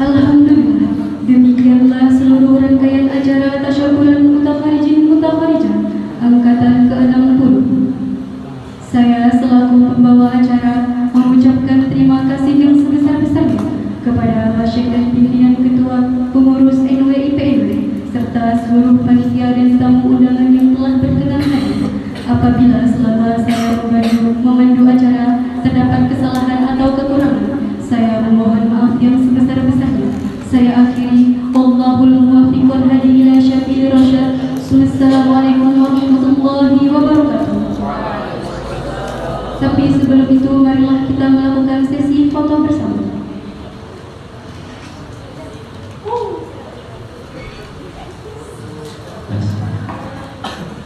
Speaker 4: Alhamdulillah, demikianlah seluruh rangkaian acara tasyakuran mutakharijin angkatan ke-60. Saya selaku pembawa acara mengucapkan terima kasih yang sebesar-besarnya kepada Rasyid dan pimpinan ketua pengurus NWIPNW serta seluruh panitia dan tamu undangan yang telah berkenan hadir. Apabila selama saya memandu acara terdapat kesalahan atau kekurangan, saya memohon maaf yang sebesar-besarnya. Saya akhiri, Wallahul muwaffiq wal hadi ila syafi'ir rasyad. Wassalamualaikum warahmatullahi wabarakatuh. Tapi sebelum itu, marilah kita melakukan sesi foto bersama.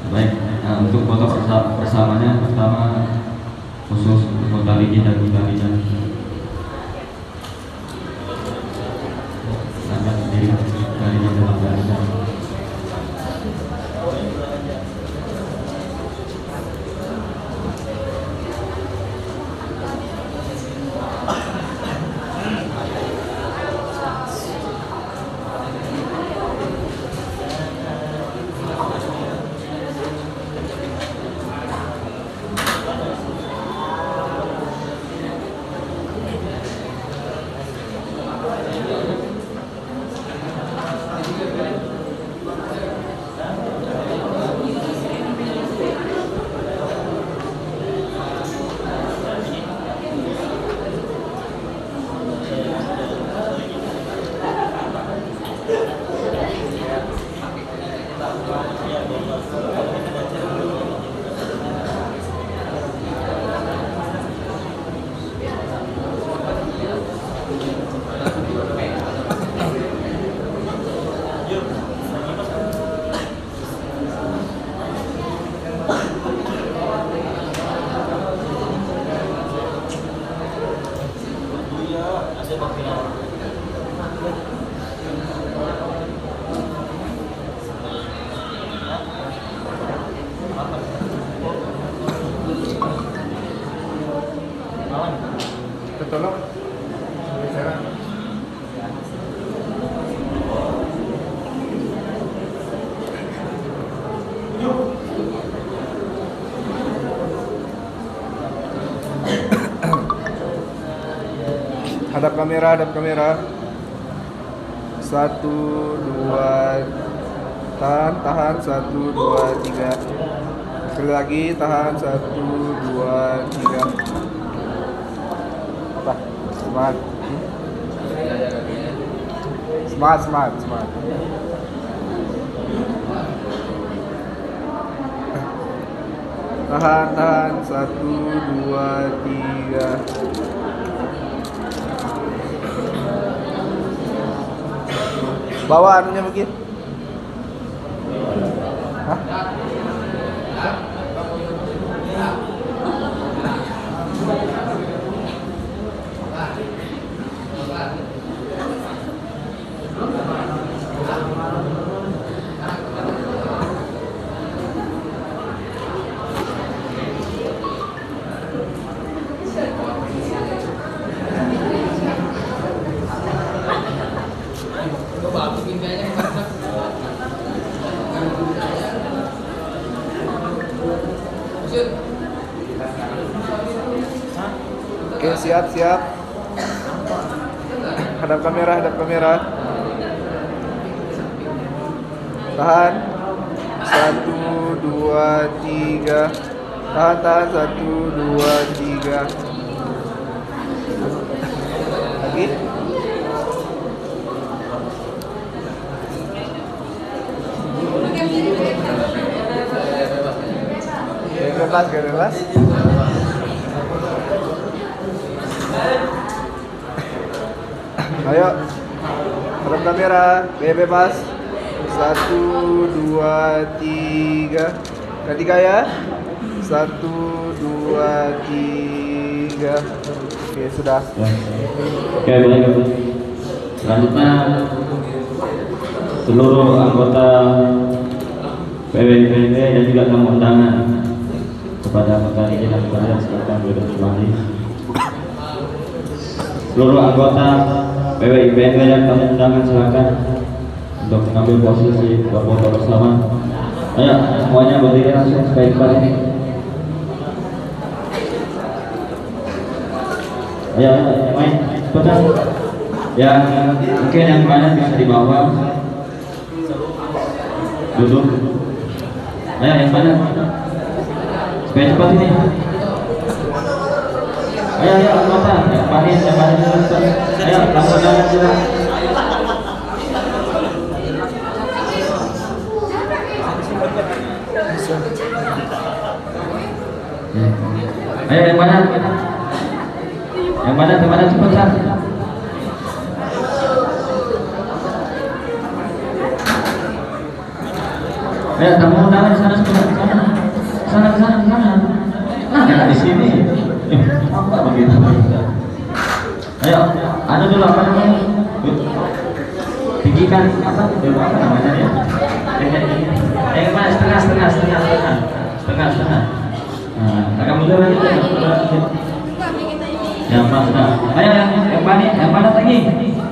Speaker 3: Baik, untuk foto bersamanya pertama khusus untuk Mutalijin dan Mutalijah. Angkat sendiri Mutalijin dan Mutalijah.
Speaker 5: Tolong. Hadap kamera, hadap kamera. 1, 2, tahan, 1, 2, 3. Sekali lagi, tahan, 1, 2, 3. Apa? Semangat. Semangat. Tahan, 1, 2, 3. Bawa anunya begini. Hah?
Speaker 3: Coba bikin kayaknya
Speaker 8: Oke, siap. Hadap kamera. Tahan. 1, 2, 3. Tahan. 1, 2, 3. Lagi. Bebas. Ayo, hadap kamera, bebas. 1, 2, 3. Ketiga ya. 1, 2, 3. Oke, sudah.
Speaker 3: Oke, baik. Selanjutnya seluruh anggota PWPW dan juga tamu undangan kepada anggota izin dan kepada silakan duduk kembali. Seluruh anggota PWPW dan tamu undangan silakan untuk mengambil posisi berfoto bersama. Ayo semuanya berdiri langsung supaya cepat ini. Ayo main cepat. Yang mungkin yang kanan bisa dibawa. Duduk. Ayo yang mana? Supaya cepat ini. Ayo anggota, yang panis. Ayo langsung jalan silakan. Ayo yang mana? Yang mana cepat. Ayo tamu undangan di sana sebentar. Sana. Nah, jangan di sini. Apa begitu? Ayo, ada dulu apa namanya? Tinggikan apa namanya ya? Yang mana setengah. Nah, agak mundur lagi. Yang mana? Ayo yang mana lagi?